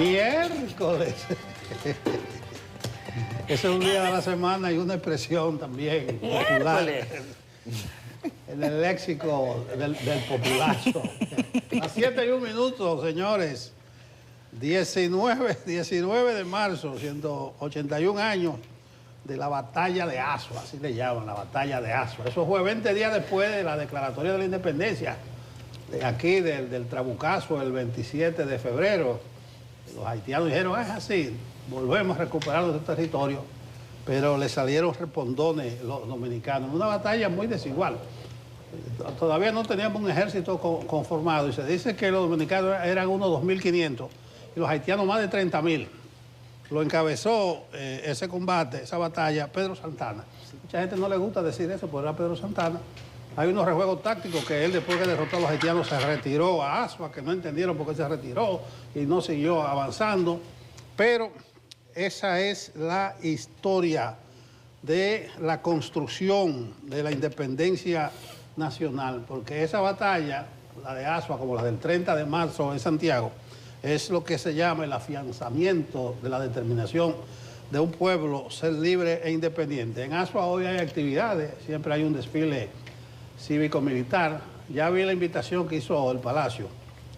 Miércoles. Ese es un día de la semana y una expresión también popular en el léxico del populacho. A 7:01, señores. 19 de marzo, 181 años de la batalla de Azua, así le llaman, la batalla de Azua. Eso fue 20 días después de la declaratoria de la independencia, de aquí del Trabucazo, el 27 de febrero. Los haitianos dijeron, es así, volvemos a recuperar nuestro territorio, pero le salieron respondones los dominicanos. Una batalla muy desigual. Todavía no teníamos un ejército conformado y se dice que los dominicanos eran unos 2.500 y los haitianos más de 30.000. Lo encabezó ese combate, esa batalla, Pedro Santana. Mucha gente no le gusta decir eso, pero era Pedro Santana. Hay unos rejuegos tácticos que él, después que derrotó a los haitianos, se retiró a Azua, que no entendieron por qué se retiró y no siguió avanzando. Pero esa es la historia de la construcción de la independencia nacional, porque esa batalla, la de Azua, como la del 30 de marzo en Santiago, es lo que se llama el afianzamiento de la determinación de un pueblo ser libre e independiente. En Azua hoy hay actividades, siempre hay un desfile cívico-militar. Ya vi la invitación que hizo el Palacio.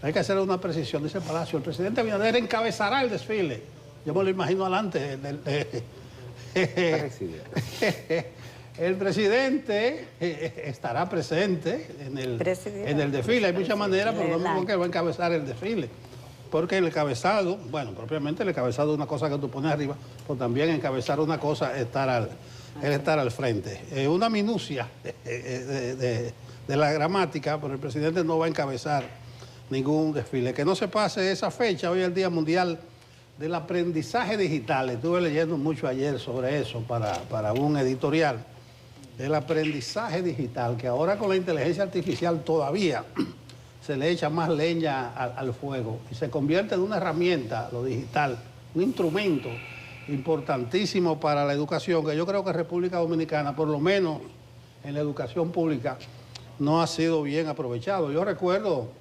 Hay que hacer una precisión, dice el Palacio. El presidente Abinader encabezará el desfile. Yo me lo imagino adelante. El presidente estará presente en el desfile. Hay muchas maneras, pero no es que va a encabezar el desfile. Porque el encabezado, bueno, propiamente el encabezado es una cosa que tú pones arriba, pero también encabezar una cosa es estar al frente. Una minucia de la gramática, pero el presidente no va a encabezar ningún desfile. Que no se pase esa fecha, hoy es el Día Mundial del Aprendizaje Digital. Estuve leyendo mucho ayer sobre eso para un editorial. El aprendizaje digital, que ahora con la inteligencia artificial todavía se le echa más leña al fuego y se convierte en una herramienta, lo digital, un instrumento importantísimo para la educación, que yo creo que República Dominicana, por lo menos en la educación pública, no ha sido bien aprovechado. Yo recuerdo,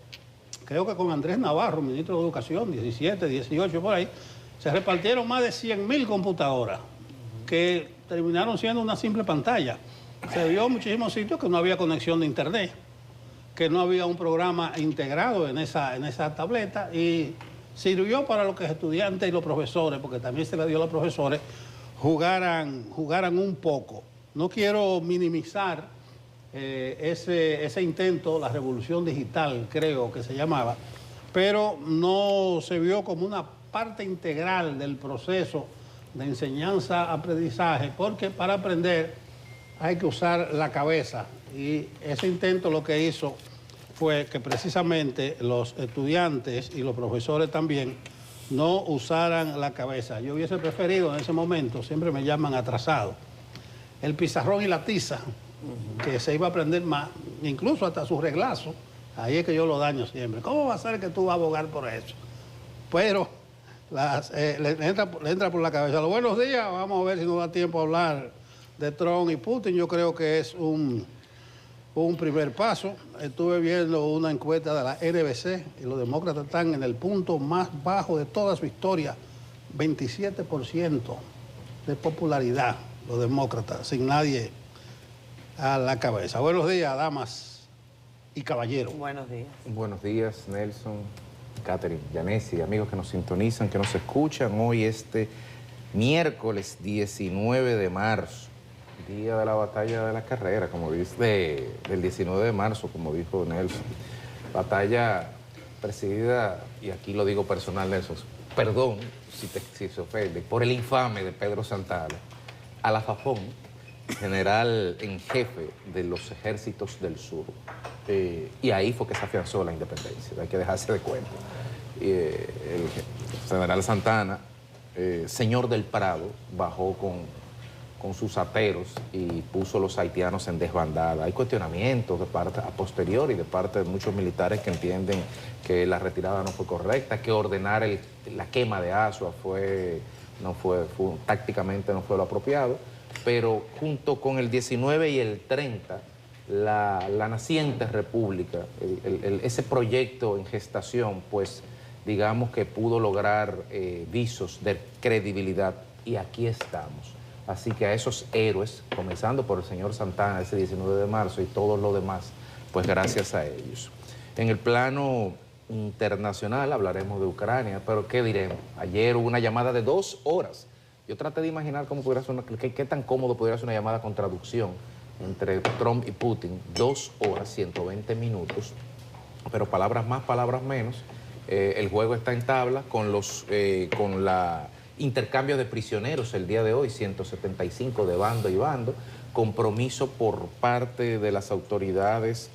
creo que con Andrés Navarro, ministro de Educación, 17, 18, por ahí, se repartieron más de 100.000 computadoras que terminaron siendo una simple pantalla. Se vio en muchísimos sitios que no había conexión de internet, que no había un programa integrado en esa tableta y sirvió para los estudiantes y los profesores, porque también se le dio a los profesores, jugaran un poco. No quiero minimizar ese intento, la revolución digital, creo que se llamaba, pero no se vio como una parte integral del proceso de enseñanza-aprendizaje, porque para aprender hay que usar la cabeza. Y ese intento lo que hizo fue que precisamente los estudiantes y los profesores también no usaran la cabeza. Yo hubiese preferido en ese momento, siempre me llaman atrasado, el pizarrón y la tiza, que se iba a aprender más, incluso hasta su reglazo. Ahí es que yo lo daño siempre. ¿Cómo va a ser que tú vas a abogar por eso? Pero le entra por la cabeza. Los buenos días, vamos a ver si nos da tiempo a hablar de Trump y Putin. Yo creo que es un primer paso. Estuve viendo una encuesta de la NBC y los demócratas están en el punto más bajo de toda su historia. 27% de popularidad, los demócratas, sin nadie a la cabeza. Buenos días, damas y caballeros. Buenos días. Buenos días, Nelson, Catherine, Yanesi, amigos que nos sintonizan, que nos escuchan hoy miércoles 19 de marzo. Día de la batalla de la carrera, como dice, del 19 de marzo, como dijo Nelson. Batalla presidida, y aquí lo digo personal, Nelson, perdón si se ofende, por el infame de Pedro Santana, a la Fafón, general en jefe de los ejércitos del sur. Y ahí fue que se afianzó la independencia, hay que dejarse de cuenta. El general Santana, señor del Prado, bajó con sus aperos y puso a los haitianos en desbandada. Hay cuestionamientos de parte a posteriori de parte de muchos militares que entienden que la retirada no fue correcta, que ordenar la quema de Azua tácticamente no fue lo apropiado, pero junto con el 19 y el 30, la naciente república, ese proyecto en gestación, pues digamos que pudo lograr visos de credibilidad, y aquí estamos. Así que a esos héroes, comenzando por el señor Santana ese 19 de marzo y todos los demás, pues gracias a ellos. En el plano internacional hablaremos de Ucrania, pero ¿qué diremos? Ayer hubo una llamada de 2 horas. Yo traté de imaginar cómo pudiera ser qué tan cómodo pudiera ser una llamada con traducción entre Trump y Putin. 2 horas, 120 minutos, pero palabras más, palabras menos. El juego está en tabla con la intercambio de prisioneros el día de hoy, 175 de bando y bando, compromiso por parte de las autoridades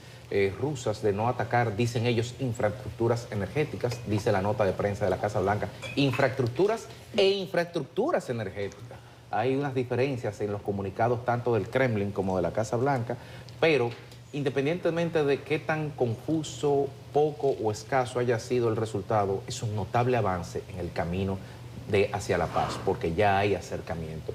rusas de no atacar, dicen ellos, infraestructuras energéticas, dice la nota de prensa de la Casa Blanca, infraestructuras energéticas. Hay unas diferencias en los comunicados tanto del Kremlin como de la Casa Blanca, pero independientemente de qué tan confuso, poco o escaso haya sido el resultado, es un notable avance en el camino hacia la paz, porque ya hay acercamiento,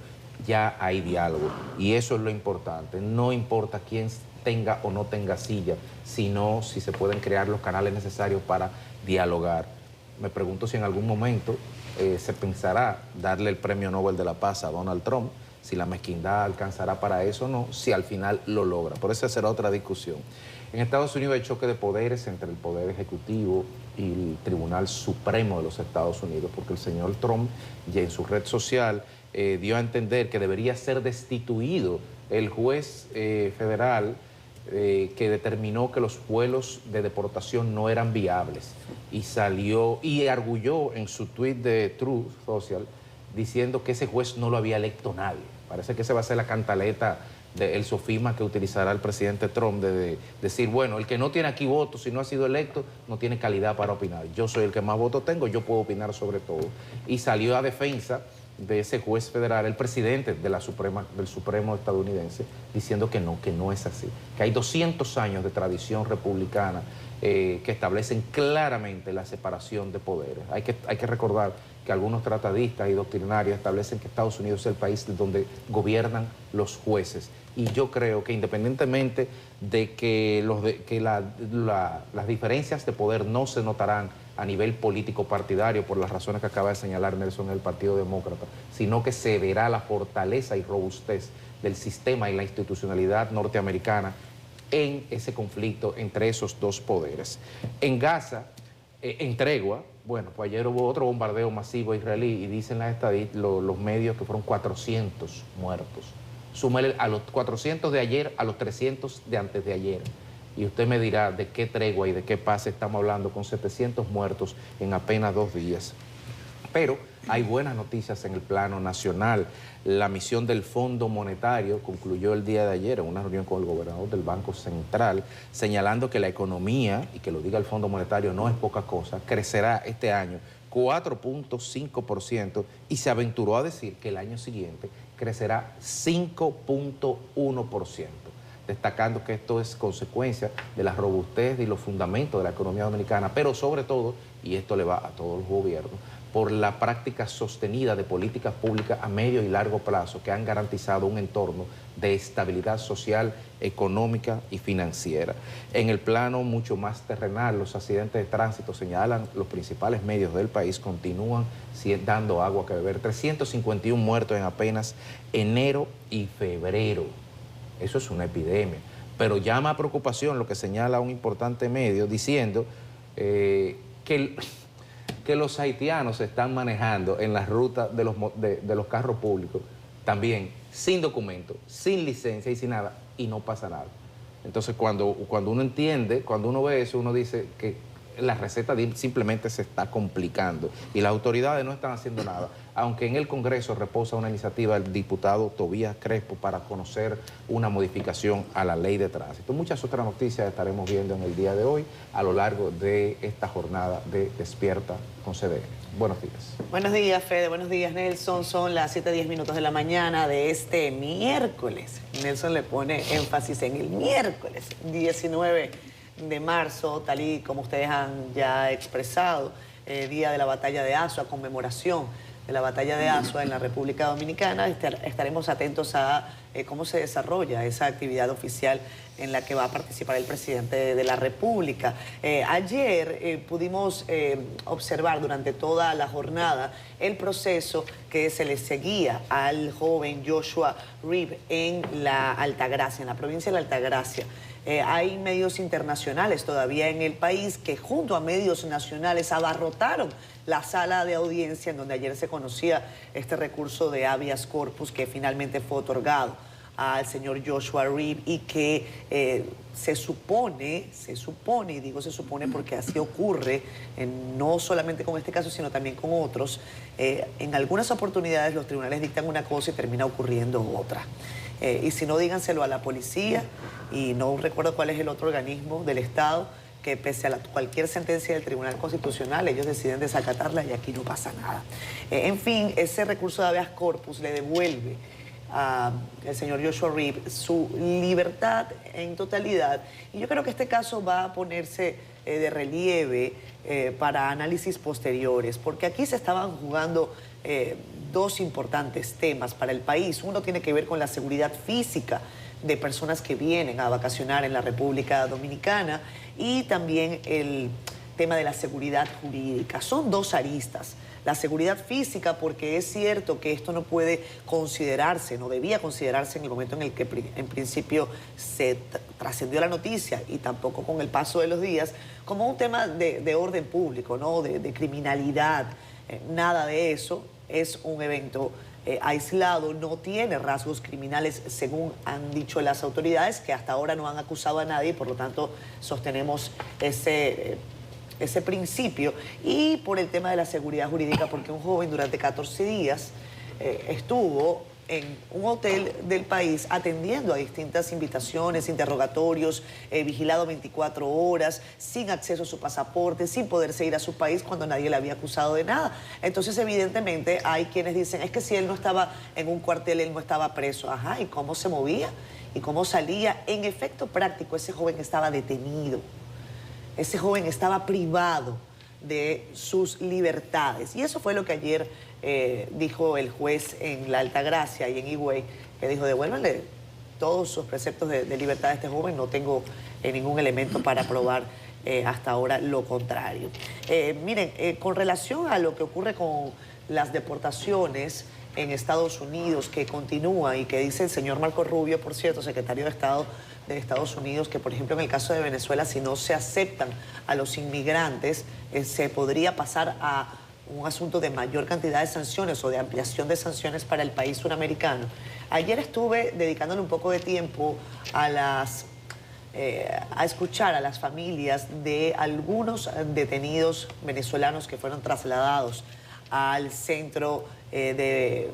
ya hay diálogo, y eso es lo importante. No importa quién tenga o no tenga silla, sino si se pueden crear los canales necesarios para dialogar. Me pregunto si en algún momento se pensará darle el Premio Nobel de la Paz a Donald Trump, si la mezquindad alcanzará para eso o no, si al final lo logra. Por eso será otra discusión. En Estados Unidos hay choque de poderes entre el Poder Ejecutivo y el Tribunal Supremo de los Estados Unidos, porque el señor Trump ya en su red social dio a entender que debería ser destituido el juez federal que determinó que los vuelos de deportación no eran viables, y salió y arguyó en su tweet de Truth Social diciendo que ese juez no lo había electo nadie. Parece que esa va a ser la cantaleta del sofisma que utilizará el presidente Trump de decir, bueno, el que no tiene aquí votos, si no ha sido electo, no tiene calidad para opinar. Yo soy el que más votos tengo, yo puedo opinar sobre todo. Y salió a defensa de ese juez federal, el presidente de del Supremo estadounidense, diciendo que no es así, que hay 200 años de tradición republicana que establecen claramente la separación de poderes. Hay que recordar que algunos tratadistas y doctrinarios establecen que Estados Unidos es el país donde gobiernan los jueces. Y yo creo que independientemente de que, las diferencias de poder no se notarán a nivel político partidario por las razones que acaba de señalar Nelson en el Partido Demócrata, sino que se verá la fortaleza y robustez del sistema y la institucionalidad norteamericana en ese conflicto entre esos dos poderes. En Gaza, en tregua, bueno, pues ayer hubo otro bombardeo masivo israelí y dicen los medios que fueron 400 muertos. Súmele a los 400 de ayer a los 300 de antes de ayer. Y usted me dirá de qué tregua y de qué paz estamos hablando con 700 muertos en apenas 2 días. Pero hay buenas noticias en el plano nacional. La misión del Fondo Monetario concluyó el día de ayer en una reunión con el gobernador del Banco Central, señalando que la economía, y que lo diga el Fondo Monetario no es poca cosa, crecerá este año 4.5% y se aventuró a decir que el año siguiente crecerá 5.1%. Destacando que esto es consecuencia de la robustez y los fundamentos de la economía dominicana, pero sobre todo, y esto le va a todos los gobiernos, por la práctica sostenida de políticas públicas a medio y largo plazo que han garantizado un entorno de estabilidad social, económica y financiera. En el plano mucho más terrenal, los accidentes de tránsito, señalan los principales medios del país, continúan dando agua que beber. 351 muertos en apenas enero y febrero. Eso es una epidemia, pero llama a preocupación lo que señala un importante medio diciendo que los haitianos se están manejando en las rutas de los carros públicos también sin documento, sin licencia y sin nada, y no pasa nada. Entonces cuando uno entiende, cuando uno ve eso, uno dice que la receta simplemente se está complicando y las autoridades no están haciendo nada, aunque en el Congreso reposa una iniciativa del diputado Tobías Crespo para conocer una modificación a la ley de tránsito. Muchas otras noticias estaremos viendo en el día de hoy a lo largo de esta jornada de Despierta con CDN. Buenos días. Buenos días, Fede. Buenos días, Nelson. Son las 7:10 de la mañana de este miércoles. Nelson le pone énfasis en el miércoles 19 de marzo, tal y como ustedes han ya expresado, día de la batalla de Azua, conmemoración de la batalla de Azua en la República Dominicana. Estaremos atentos a cómo se desarrolla esa actividad oficial en la que va a participar el presidente de la República. Ayer pudimos observar durante toda la jornada el proceso que se le seguía al joven Joshua Reeb en la Altagracia, en la provincia de la Altagracia. Hay medios internacionales todavía en el país que junto a medios nacionales abarrotaron la sala de audiencia en donde ayer se conocía este recurso de habeas corpus que finalmente fue otorgado al señor Joshua Reeb y que se supone, y digo se supone porque así ocurre, no solamente con este caso, sino también con otros, en algunas oportunidades los tribunales dictan una cosa y termina ocurriendo otra. Y si no, díganselo a la policía, y no recuerdo cuál es el otro organismo del Estado, que pese a cualquier sentencia del Tribunal Constitucional, ellos deciden desacatarla y aquí no pasa nada. En fin, ese recurso de habeas corpus le devuelve al señor Joshua Reeb su libertad en totalidad. Y yo creo que este caso va a ponerse de relieve para análisis posteriores, porque aquí se estaban jugando dos importantes temas para el país. Uno tiene que ver con la seguridad física de personas que vienen a vacacionar en la República Dominicana y también el tema de la seguridad jurídica. Son dos aristas. La seguridad física, porque es cierto que esto no puede considerarse, no debía considerarse en el momento en el que en principio se trascendió la noticia y tampoco con el paso de los días, como un tema de orden público, ¿no? de criminalidad. Nada de eso, es un evento aislado, no tiene rasgos criminales según han dicho las autoridades, que hasta ahora no han acusado a nadie, por lo tanto sostenemos ese principio. Y por el tema de la seguridad jurídica, porque un joven durante 14 días estuvo en un hotel del país atendiendo a distintas invitaciones, interrogatorios, vigilado 24 horas, sin acceso a su pasaporte, sin poderse ir a su país cuando nadie le había acusado de nada. Entonces, evidentemente, hay quienes dicen, es que si él no estaba en un cuartel, él no estaba preso. Ajá, ¿y cómo se movía? ¿Y cómo salía? En efecto práctico, ese joven estaba detenido. Ese joven estaba privado de sus libertades. Y eso fue lo que ayer dijo el juez en la Altagracia y en Higüey, que dijo, devuélvanle todos sus preceptos de libertad a este joven, no tengo ningún elemento para probar hasta ahora lo contrario. Miren, con relación a lo que ocurre con las deportaciones en Estados Unidos, que continúa y que dice el señor Marco Rubio, por cierto, secretario de Estado de Estados Unidos, que por ejemplo en el caso de Venezuela, si no se aceptan a los inmigrantes, se podría pasar a un asunto de mayor cantidad de sanciones o de ampliación de sanciones para el país suramericano. Ayer estuve dedicándole un poco de tiempo a escuchar a las familias de algunos detenidos venezolanos que fueron trasladados al centro de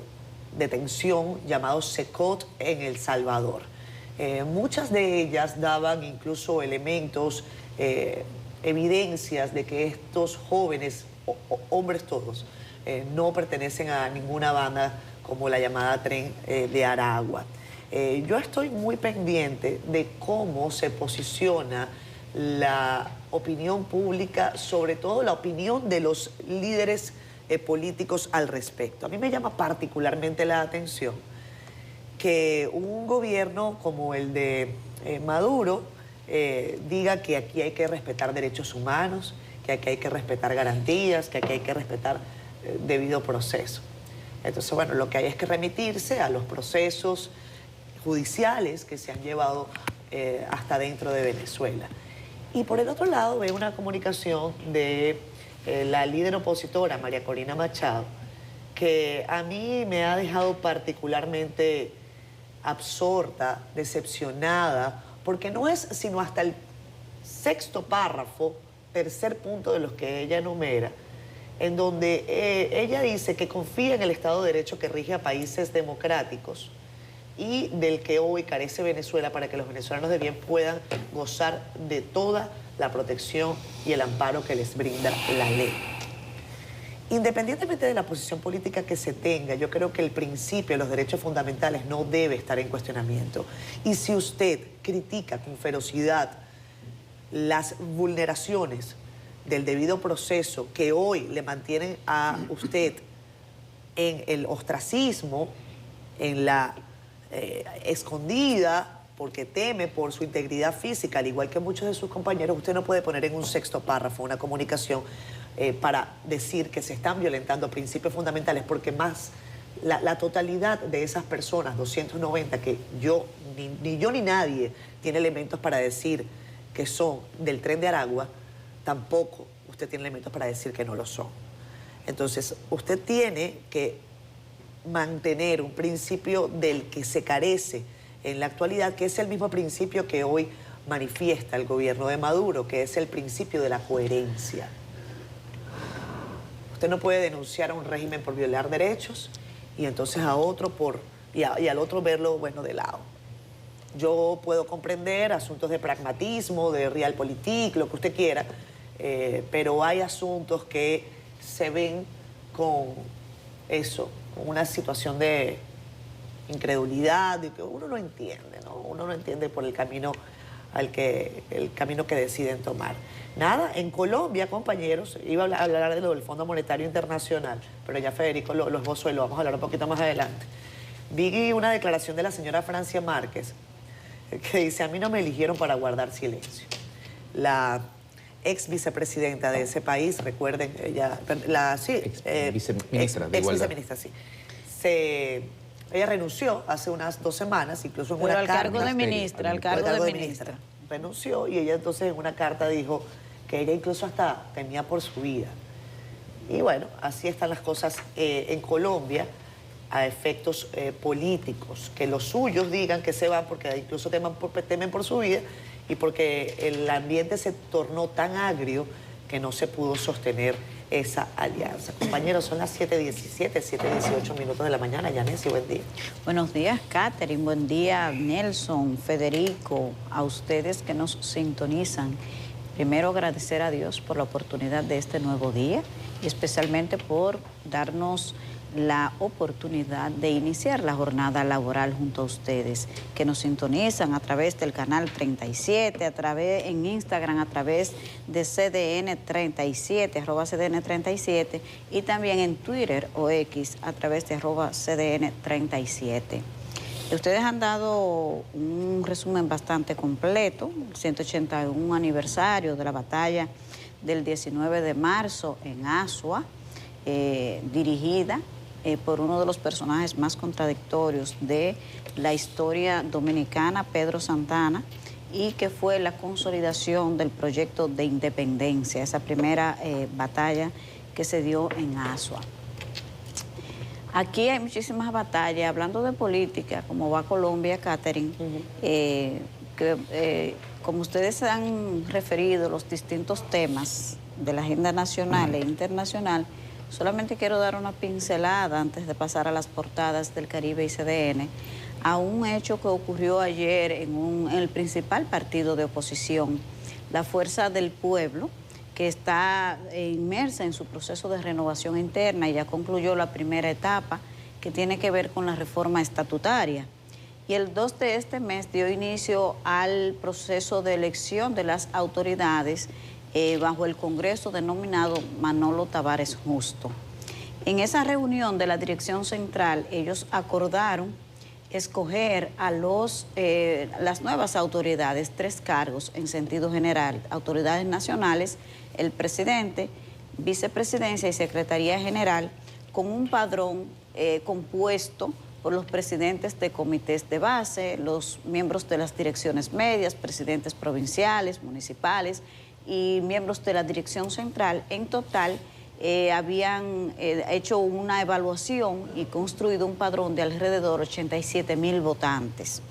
detención llamado SECOT en El Salvador. Muchas de ellas daban incluso elementos, evidencias de que estos jóvenes, hombres todos, no pertenecen a ninguna banda como la llamada Tren de Aragua. Yo estoy muy pendiente de cómo se posiciona la opinión pública, sobre todo la opinión de los líderes políticos al respecto. A mí me llama particularmente la atención que un gobierno como el de Maduro diga que aquí hay que respetar derechos humanos, que aquí hay que respetar garantías, que aquí hay que respetar debido proceso. Entonces, bueno, lo que hay es que remitirse a los procesos judiciales que se han llevado hasta dentro de Venezuela. Y por el otro lado, veo una comunicación de la líder opositora, María Corina Machado, que a mí me ha dejado particularmente absorta, decepcionada, porque no es sino hasta el sexto párrafo, tercer punto de los que ella enumera, en donde ella dice que confía en el Estado de Derecho que rige a países democráticos y del que hoy carece Venezuela para que los venezolanos de bien puedan gozar de toda la protección y el amparo que les brinda la ley. Independientemente de la posición política que se tenga, yo creo que el principio de los derechos fundamentales no debe estar en cuestionamiento. Y si usted critica con ferocidad las vulneraciones del debido proceso que hoy le mantienen a usted en el ostracismo, en la escondida, porque teme por su integridad física, al igual que muchos de sus compañeros. Usted no puede poner en un sexto párrafo una comunicación para decir que se están violentando principios fundamentales, porque más la totalidad de esas personas, 290, que ni yo ni nadie tiene elementos para decir que son del Tren de Aragua, tampoco usted tiene elementos para decir que no lo son. Entonces, usted tiene que mantener un principio del que se carece en la actualidad, que es el mismo principio que hoy manifiesta el gobierno de Maduro, que es el principio de la coherencia. Usted no puede denunciar a un régimen por violar derechos y entonces a otro y al otro verlo, bueno, de lado. Yo puedo comprender asuntos de pragmatismo, de realpolitik, lo que usted quiera, pero hay asuntos que se ven con eso, con una situación de incredulidad, de que uno no entiende, ¿no? Uno no entiende por el camino que deciden tomar. Nada, en Colombia, compañeros, iba a hablar de lo del Fondo Monetario Internacional, pero ya Federico lo esbozó y lo vamos a hablar un poquito más adelante. Vi una declaración de la señora Francia Márquez que dice: a mí no me eligieron para guardar silencio. La ex vicepresidenta de ese país, recuerden, ella, viceministra de Igualdad. Viceministra, sí. Ella renunció hace unas 2 semanas, incluso en una carta. Al cargo de ministra. Renunció y ella entonces en una carta dijo que ella incluso hasta temía por su vida. Y bueno, así están las cosas en Colombia a efectos políticos. Que los suyos digan que se van porque incluso temen por su vida y porque el ambiente se tornó tan agrio que no se pudo sostener esa alianza. Compañeros, son las 7:17, 7:18 minutos de la mañana. Yanesi, buen día. Buenos días, Catherine. Buen día, Nelson, Federico, a ustedes que nos sintonizan. Primero, agradecer a Dios por la oportunidad de este nuevo día y especialmente por darnos la oportunidad de iniciar la jornada laboral junto a ustedes, que nos sintonizan a través del canal 37, en Instagram a través de CDN37, @CDN37, y también en Twitter o X a través de @CDN37. Ustedes han dado un resumen bastante completo, el 181 aniversario de la batalla del 19 de marzo en Asua, dirigida por uno de los personajes más contradictorios de la historia dominicana, Pedro Santana, y que fue la consolidación del proyecto de independencia, esa primera batalla que se dio en Asua. Aquí hay muchísimas batallas, hablando de política, como va Colombia, Catherine, como ustedes han referido los distintos temas de la agenda nacional e internacional, solamente quiero dar una pincelada antes de pasar a las portadas del Caribe y CDN a un hecho que ocurrió ayer en el principal partido de oposición, la Fuerza del Pueblo, que está inmersa en su proceso de renovación interna y ya concluyó la primera etapa, que tiene que ver con la reforma estatutaria. Y el 2 de este mes dio inicio al proceso de elección de las autoridades bajo el Congreso denominado Manolo Tavares Justo. En esa reunión de la Dirección Central, ellos acordaron escoger a las nuevas autoridades, 3 cargos en sentido general: autoridades nacionales, el presidente, vicepresidencia y secretaría general, con un padrón compuesto por los presidentes de comités de base, los miembros de las direcciones medias, presidentes provinciales, municipales y miembros de la Dirección Central. En total, habían hecho una evaluación y construido un padrón de alrededor de 87,000 votantes.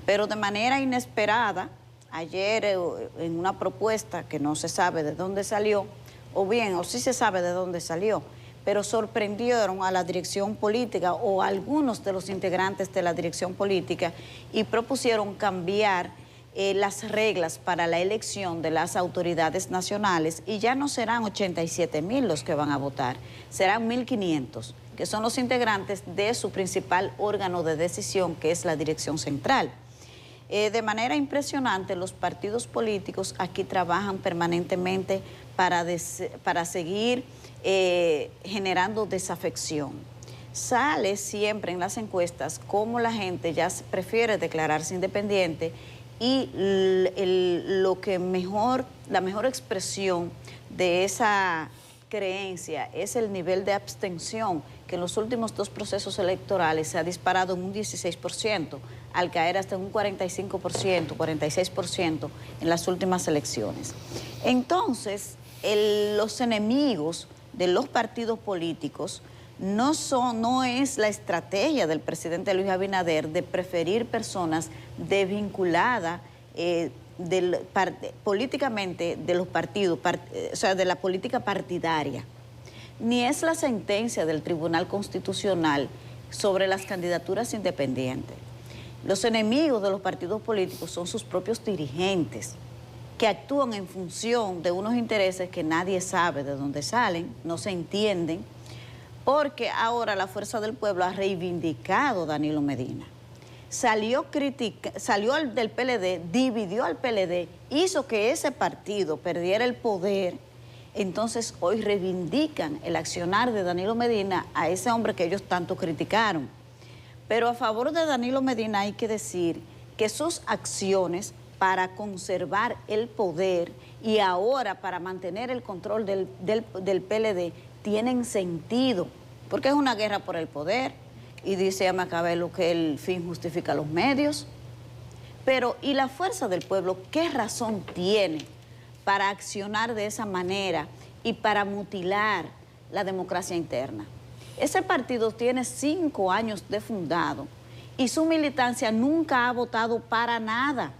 Pero de manera inesperada, ayer en una propuesta que no se sabe de dónde salió, o sí se sabe de dónde salió, pero sorprendieron a la dirección política o a algunos de los integrantes de la dirección política y propusieron cambiar las reglas para la elección de las autoridades nacionales, y ya no serán 87,000 los que van a votar, serán 1,500, que son los integrantes de su principal órgano de decisión, que es la Dirección Central. De manera impresionante, los partidos políticos aquí trabajan permanentemente para seguir generando desafección. sale siempre en las encuestas como la gente ya prefiere declararse independiente y la mejor expresión de esa creencia es el nivel de abstención, que en los últimos 2 procesos electorales se ha disparado en un 16%, al caer hasta un 45%, 46% en las últimas elecciones. Entonces, los enemigos de los partidos políticos no es la estrategia del presidente Luis Abinader de preferir personas desvinculadas políticamente de los partidos, o sea, de la política partidaria, ni es la sentencia del Tribunal Constitucional sobre las candidaturas independientes. Los enemigos de los partidos políticos son sus propios dirigentes, que actúan en función de unos intereses que nadie sabe de dónde salen, no se entienden, porque ahora la Fuerza del Pueblo ha reivindicado a Danilo Medina. Salió del PLD, dividió al PLD, hizo que ese partido perdiera el poder. Entonces hoy reivindican el accionar de Danilo Medina, a ese hombre que ellos tanto criticaron. Pero a favor de Danilo Medina hay que decir que sus acciones para conservar el poder y ahora para mantener el control del PLD tienen sentido, porque es una guerra por el poder. Y dice a Maquiavelo que el fin justifica los medios. Pero, ¿y la Fuerza del Pueblo qué razón tiene para accionar de esa manera y para mutilar la democracia interna? Ese partido tiene 5 años de fundado y su militancia nunca ha votado para nada.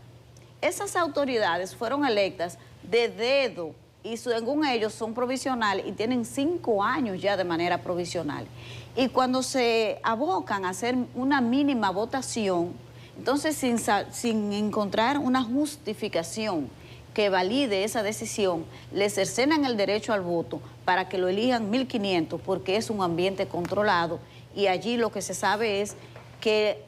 Esas autoridades fueron electas de dedo y según ellos son provisionales y tienen 5 años ya de manera provisional. Y cuando se abocan a hacer una mínima votación, entonces sin encontrar una justificación que valide esa decisión, le cercenan el derecho al voto para que lo elijan 1.500 porque es un ambiente controlado y allí lo que se sabe es que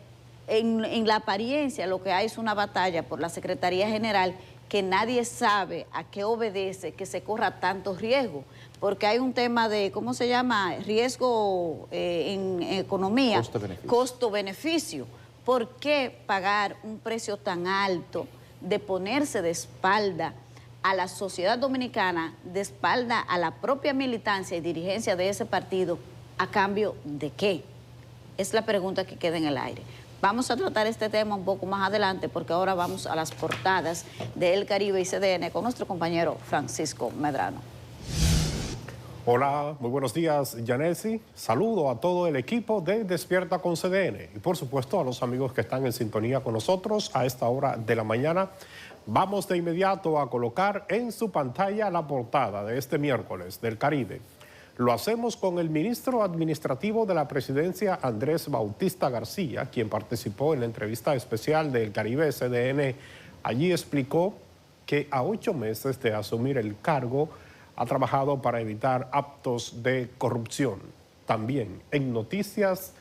en la apariencia lo que hay es una batalla por la Secretaría General que nadie sabe a qué obedece que se corra tanto riesgo, porque hay un tema de, ¿cómo se llama? Riesgo en economía, costo-beneficio. ¿Por qué pagar un precio tan alto de ponerse de espalda a la sociedad dominicana, de espalda a la propia militancia y dirigencia de ese partido, a cambio de qué? Es la pregunta que queda en el aire. Vamos a tratar este tema un poco más adelante porque ahora vamos a las portadas de El Caribe y CDN con nuestro compañero Francisco Medrano. Hola, muy buenos días, Yanesi. Saludo a todo el equipo de Despierta con CDN y por supuesto a los amigos que están en sintonía con nosotros a esta hora de la mañana. Vamos de inmediato a colocar en su pantalla la portada de este miércoles del Caribe. Lo hacemos con el ministro administrativo de la presidencia, Andrés Bautista García, quien participó en la entrevista especial del Caribe CDN. Allí explicó que a 8 meses de asumir el cargo ha trabajado para evitar actos de corrupción. También en noticias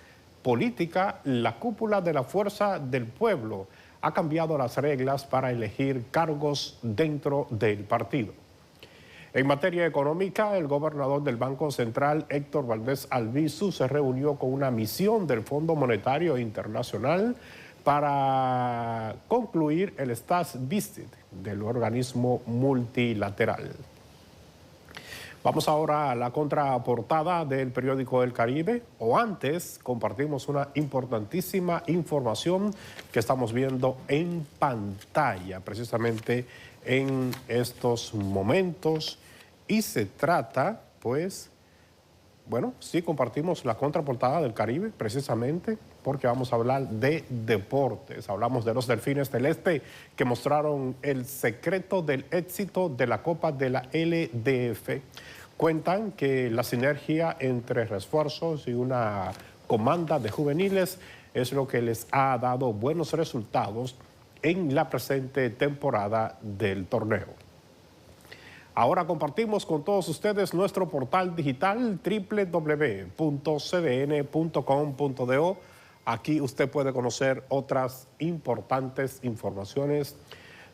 políticas, la cúpula de la Fuerza del Pueblo ha cambiado las reglas para elegir cargos dentro del partido. En materia económica, el gobernador del Banco Central, Héctor Valdés Albizu, se reunió con una misión del Fondo Monetario Internacional para concluir el Staff Visit del organismo multilateral. Vamos ahora a la contraportada del periódico El Caribe, o antes compartimos una importantísima información que estamos viendo en pantalla precisamente en estos momentos y se trata, pues, bueno, sí compartimos la contraportada del Caribe precisamente porque vamos a hablar de deportes. Hablamos de los Delfines del Este que mostraron el secreto del éxito de la Copa de la LDF. Cuentan que la sinergia entre refuerzos y una comanda de juveniles es lo que les ha dado buenos resultados en la presente temporada del torneo. Ahora compartimos con todos ustedes nuestro portal digital www.cdn.com.do. Aquí usted puede conocer otras importantes informaciones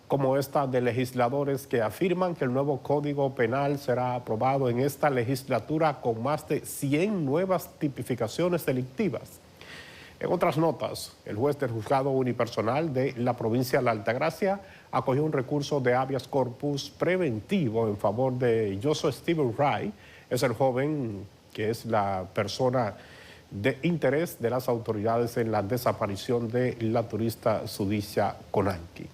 como esta de legisladores que afirman que el nuevo Código Penal será aprobado en esta legislatura con más de 100 nuevas tipificaciones delictivas. En otras notas, el juez del juzgado unipersonal de la provincia de la Altagracia acogió un recurso de habeas corpus preventivo en favor de Joseph Stephen Wright. Es el joven que es la persona de interés de las autoridades en la desaparición de la turista Sudicia Conanqui.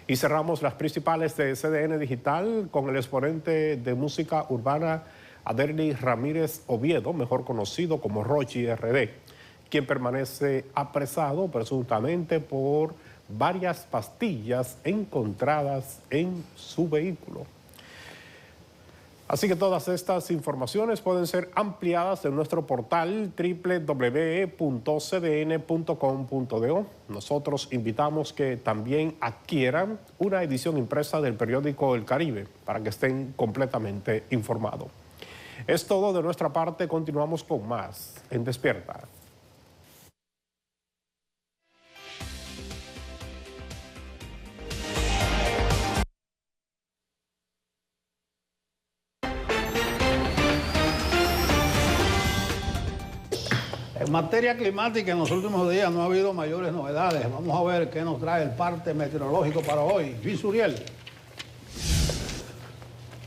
Y cerramos las principales de CDN Digital con el exponente de música urbana Aderly Ramírez Oviedo, mejor conocido como Rochi RD, quien permanece apresado presuntamente por varias pastillas encontradas en su vehículo. Así que todas estas informaciones pueden ser ampliadas en nuestro portal www.cdn.com.do. Nosotros invitamos que también adquieran una edición impresa del periódico El Caribe para que estén completamente informados. Es todo de nuestra parte, continuamos con más en Despierta. En materia climática, en los últimos días no ha habido mayores novedades. Vamos a ver qué nos trae el parte meteorológico para hoy. Luis Uriel.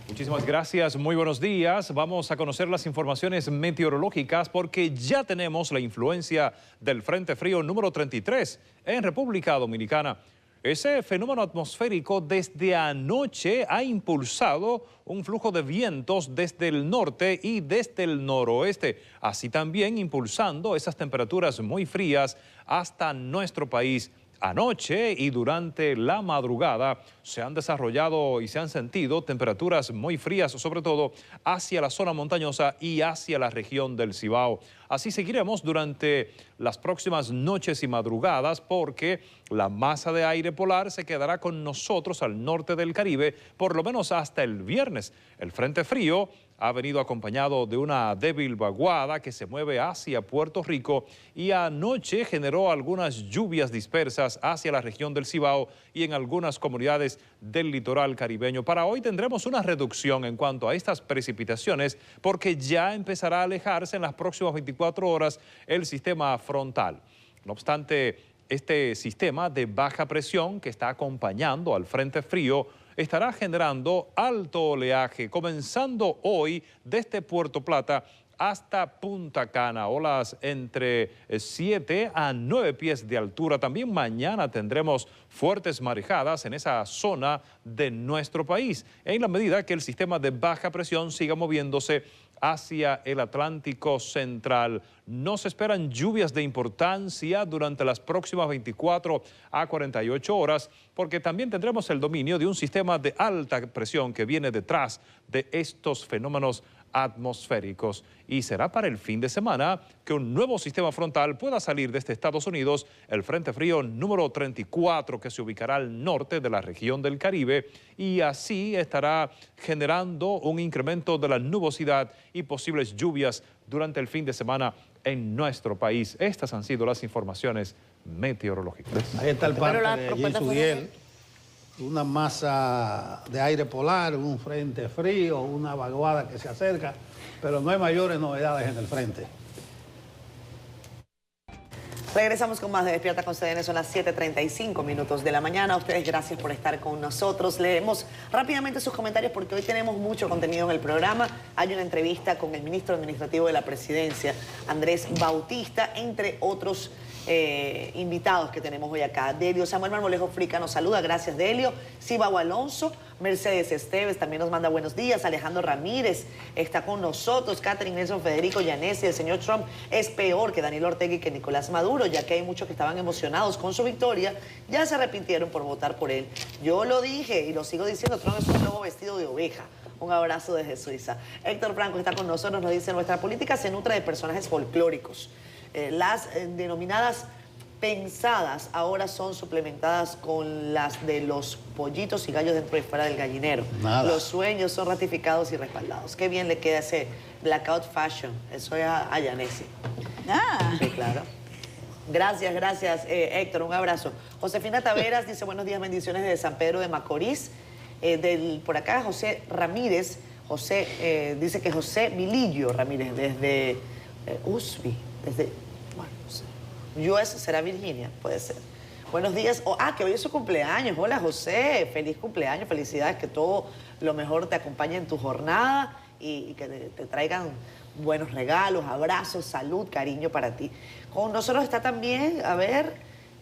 Muchísimas gracias, muy buenos días. Vamos a conocer las informaciones meteorológicas porque ya tenemos la influencia del Frente Frío número 33 en República Dominicana. Ese fenómeno atmosférico desde anoche ha impulsado un flujo de vientos desde el norte y desde el noroeste, así también impulsando esas temperaturas muy frías hasta nuestro país. Anoche y durante la madrugada se han desarrollado y se han sentido temperaturas muy frías, sobre todo hacia la zona montañosa y hacia la región del Cibao. Así seguiremos durante las próximas noches y madrugadas porque la masa de aire polar se quedará con nosotros al norte del Caribe por lo menos hasta el viernes. El frente frío ha venido acompañado de una débil vaguada que se mueve hacia Puerto Rico y anoche generó algunas lluvias dispersas hacia la región del Cibao y en algunas comunidades del litoral caribeño. Para hoy tendremos una reducción en cuanto a estas precipitaciones porque ya empezará a alejarse en las próximas 24 horas el sistema frontal. No obstante, este sistema de baja presión que está acompañando al frente frío estará generando alto oleaje, comenzando hoy desde Puerto Plata hasta Punta Cana, olas entre 7 a 9 pies de altura. También mañana tendremos fuertes marejadas en esa zona de nuestro país, en la medida que el sistema de baja presión siga moviéndose hacia el Atlántico Central. No se esperan lluvias de importancia durante las próximas 24 a 48 horas, porque también tendremos el dominio de un sistema de alta presión que viene detrás de estos fenómenos atmosféricos. Y será para el fin de semana que un nuevo sistema frontal pueda salir desde Estados Unidos, el Frente Frío número 34, que se ubicará al norte de la región del Caribe, y así estará generando un incremento de la nubosidad y posibles lluvias durante el fin de semana en nuestro país. Estas han sido las informaciones meteorológicas. Ahí está el parte de Luis Uriel. Una masa de aire polar, un frente frío, una vaguada que se acerca, pero no hay mayores novedades en el frente. Regresamos con más de Despierta con CDN, son las 7:35 minutos de la mañana. A ustedes gracias por estar con nosotros. Leemos rápidamente sus comentarios porque hoy tenemos mucho contenido en el programa. Hay una entrevista con el ministro administrativo de la Presidencia, Andrés Bautista, entre otros invitados que tenemos hoy acá. Delio Samuel Marmolejo Frica nos saluda, gracias Delio. Cibao Alonso, Mercedes Esteves también nos manda buenos días. Alejandro Ramírez está con nosotros. Catherine Nelson, Federico Yanesi, el señor Trump es peor que Daniel Ortega y que Nicolás Maduro, ya que hay muchos que estaban emocionados con su victoria, ya se arrepintieron por votar por él. Yo lo dije y lo sigo diciendo, Trump es un lobo vestido de oveja. Un abrazo desde Suiza. Héctor Franco está con nosotros, nos dice, nuestra política se nutre de personajes folclóricos. Las denominadas pensadas ahora son suplementadas con las de los pollitos y gallos dentro y fuera del gallinero. Nada. Los sueños son ratificados y respaldados. Qué bien le queda ese blackout fashion. Eso es a Yanesi. Ah. Sí, claro. Gracias, Héctor, un abrazo. Josefina Taveras dice, buenos días, bendiciones desde San Pedro de Macorís. Por acá, José Ramírez, dice que José Milillo Ramírez, desde Usby, bueno, no sé, US, será Virginia, puede ser. Buenos días, que hoy es su cumpleaños. Hola, José, feliz cumpleaños, felicidades, que todo lo mejor te acompañe en tu jornada y que te traigan buenos regalos, abrazos, salud, cariño para ti. Con nosotros está también,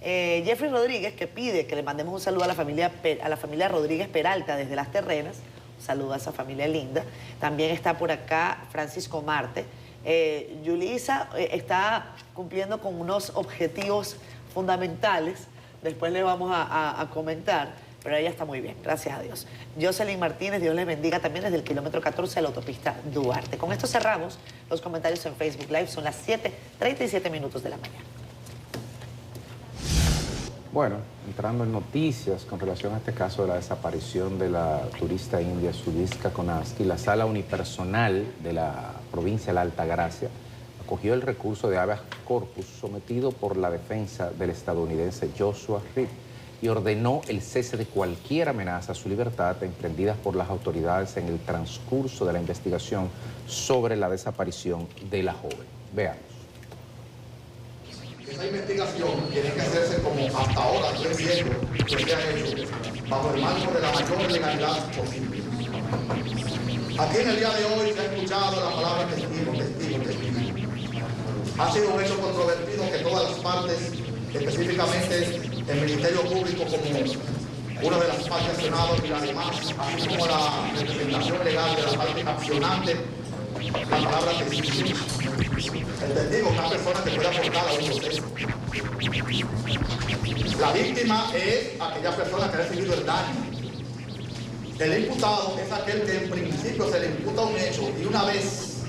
Jeffrey Rodríguez, que pide que le mandemos un saludo a la familia Rodríguez Peralta desde Las Terrenas. Un saludo a esa familia linda. También está por acá Francisco Marte. Yulisa está cumpliendo con unos objetivos fundamentales. Después le vamos a comentar. Pero ella está muy bien, gracias a Dios. Jocelyn Martínez, Dios les bendiga también desde el kilómetro 14 de la autopista Duarte. Con esto cerramos los comentarios en Facebook Live. Son las 7:37 minutos de la mañana. Bueno, entrando en noticias con relación a este caso de la desaparición de la turista india Sudhika Konansky, la sala unipersonal de la provincia de la Altagracia acogió el recurso de habeas corpus sometido por la defensa del estadounidense Joshua Reed y ordenó el cese de cualquier amenaza a su libertad emprendida por las autoridades en el transcurso de la investigación sobre la desaparición de la joven. Veamos. Esa investigación tiene que hacerse como hasta ahora yo entiendo que se ha hecho, bajo el marco de la mayor legalidad posible. Aquí en el día de hoy se ha escuchado la palabra testigo. Ha sido un hecho controvertido que todas las partes, específicamente el Ministerio Público como una de las partes accionadas y las demás, así como la representación legal de la parte accionante, la palabra testigo. El testigo es una persona que puede aportar a un proceso. La víctima es aquella persona que ha recibido el daño. El imputado es aquel que en principio se le imputa un hecho y una vez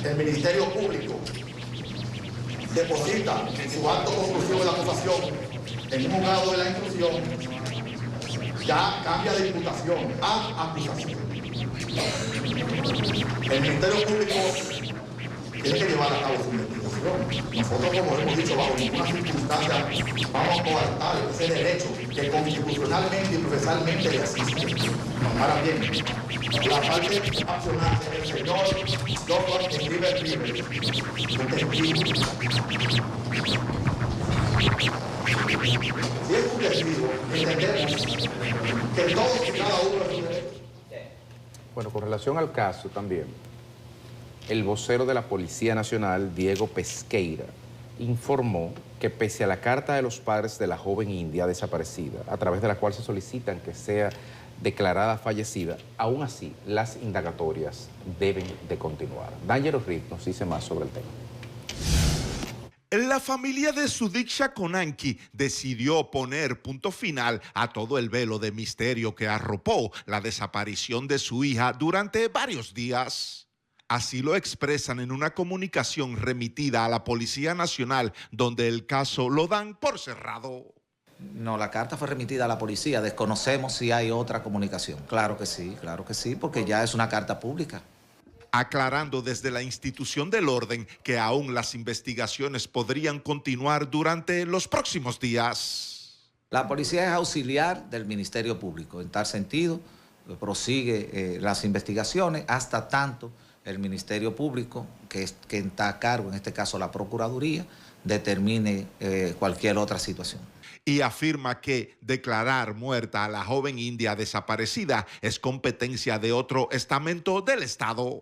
el Ministerio Público deposita su acto conclusivo de la acusación en un juzgado de la instrucción, ya cambia de imputación a acusación. El Ministerio Público tiene que llevar a cabo su investigación. Nosotros, como hemos dicho, bajo ninguna circunstancia vamos a coartar ese derecho que constitucionalmente y procesalmente le asiste. Ahora bien, la parte accionante del señor Dr. Escribe River, un testigo. Si es un testigo, entendemos que todos y cada uno es un derecho. Bueno, con relación al caso también, el vocero de la Policía Nacional, Diego Pesqueira, informó que pese a la carta de los padres de la joven india desaparecida, a través de la cual se solicitan que sea declarada fallecida, aún así las indagatorias deben de continuar. Daniel Reed nos dice más sobre el tema. La familia de Sudhika Konansky decidió poner punto final a todo el velo de misterio que arropó la desaparición de su hija durante varios días. Así lo expresan en una comunicación remitida a la Policía Nacional, donde el caso lo dan por cerrado. No, la carta fue remitida a la policía. Desconocemos si hay otra comunicación. Claro que sí, porque ya es una carta pública. Aclarando desde la institución del orden que aún las investigaciones podrían continuar durante los próximos días. La policía es auxiliar del Ministerio Público. En tal sentido, prosigue las investigaciones hasta tanto el Ministerio Público, que está a cargo, en este caso la Procuraduría, determine cualquier otra situación. Y afirma que declarar muerta a la joven india desaparecida es competencia de otro estamento del Estado.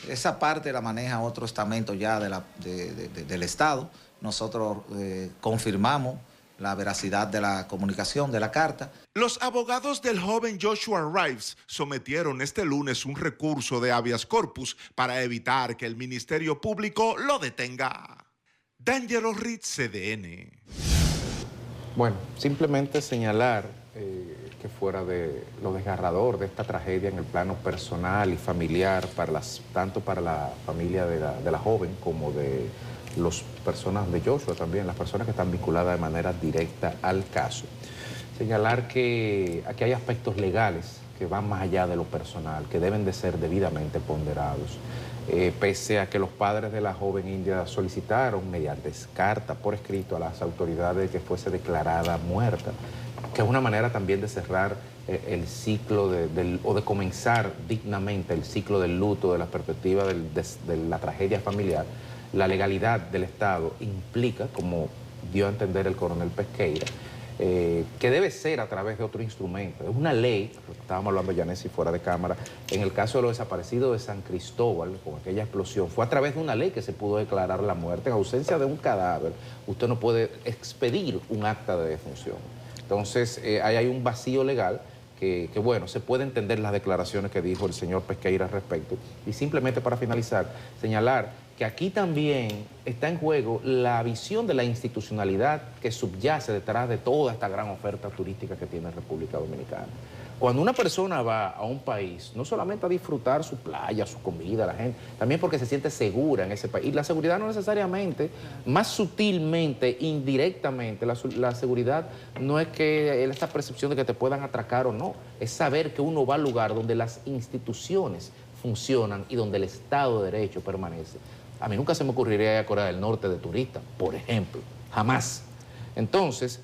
Esa parte la maneja otro estamento ya del Estado. Nosotros confirmamos la veracidad de la comunicación de la carta. Los abogados del joven Joshua Rives sometieron este lunes un recurso de habeas corpus para evitar que el Ministerio Público lo detenga. D'Angelo Reed, CDN. Bueno, simplemente señalar que fuera de lo desgarrador de esta tragedia en el plano personal y familiar, tanto para la familia de la joven como de las personas de Joshua también, las personas que están vinculadas de manera directa al caso. Señalar que aquí hay aspectos legales que van más allá de lo personal, que deben de ser debidamente ponderados. pese a que los padres de la joven india solicitaron mediante carta por escrito a las autoridades que fuese declarada muerta, que es una manera también de cerrar el ciclo o de comenzar dignamente el ciclo del luto, de la perspectiva de la tragedia familiar. La legalidad del Estado implica, como dio a entender el coronel Pesqueira, que debe ser a través de otro instrumento. Es una ley, estábamos hablando Yanesi fuera de cámara, en el caso de los desaparecidos de San Cristóbal, con aquella explosión, fue a través de una ley que se pudo declarar la muerte. En ausencia de un cadáver, usted no puede expedir un acta de defunción. Entonces, ahí hay un vacío legal que, bueno, se puede entender las declaraciones que dijo el señor Pesqueira al respecto. Y simplemente para finalizar, señalar que aquí también está en juego la visión de la institucionalidad que subyace detrás de toda esta gran oferta turística que tiene República Dominicana. Cuando una persona va a un país, no solamente a disfrutar su playa, su comida, la gente, también porque se siente segura en ese país. Y la seguridad no necesariamente, más sutilmente, indirectamente, la seguridad no es que esta percepción de que te puedan atracar o no, es saber que uno va al lugar donde las instituciones funcionan y donde el Estado de Derecho permanece. A mí nunca se me ocurriría ir a Corea del Norte de turista, por ejemplo, jamás. Entonces,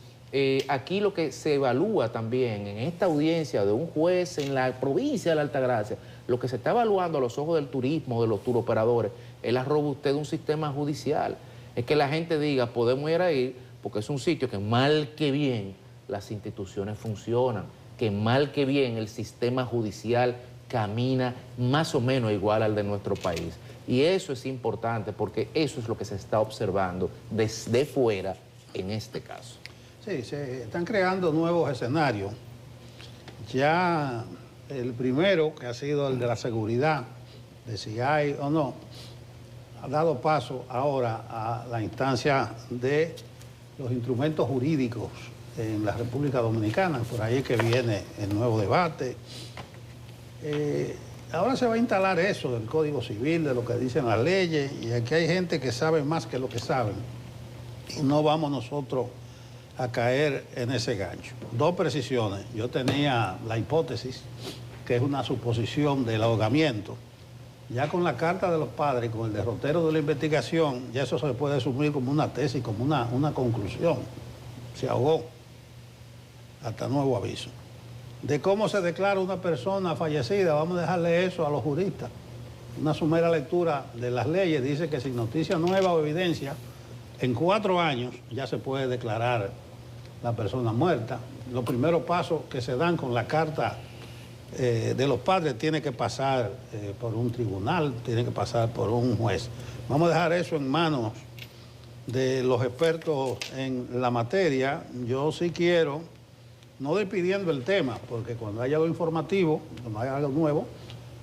aquí lo que se evalúa también en esta audiencia de un juez en la provincia de la Altagracia, lo que se está evaluando a los ojos del turismo, de los turoperadores, es la robustez de un sistema judicial. Es que la gente diga, podemos ir ahí porque es un sitio que mal que bien las instituciones funcionan, que mal que bien el sistema judicial camina más o menos igual al de nuestro país. Y eso es importante porque eso es lo que se está observando desde fuera en este caso. Sí, se están creando nuevos escenarios. Ya el primero, que ha sido el de la seguridad, de si hay o no, ha dado paso ahora a la instancia de los instrumentos jurídicos en la República Dominicana. Por ahí que viene el nuevo debate. Ahora se va a instalar eso del Código Civil, de lo que dicen las leyes, y aquí hay gente que sabe más que lo que saben. Y no vamos nosotros a caer en ese gancho. Dos precisiones. Yo tenía la hipótesis, que es una suposición del ahogamiento. Ya con la carta de los padres, con el derrotero de la investigación, ya eso se puede asumir como una tesis, como una conclusión. Se ahogó, hasta nuevo aviso. De cómo se declara una persona fallecida, vamos a dejarle eso a los juristas. Una somera lectura de las leyes dice que sin noticia nueva o evidencia, en 4 años ya se puede declarar la persona muerta. Los primeros pasos que se dan con la carta de los padres tiene que pasar por un tribunal, tiene que pasar por un juez. Vamos a dejar eso en manos de los expertos en la materia. Yo sí quiero, no despidiendo el tema, porque cuando haya algo informativo, cuando haya algo nuevo,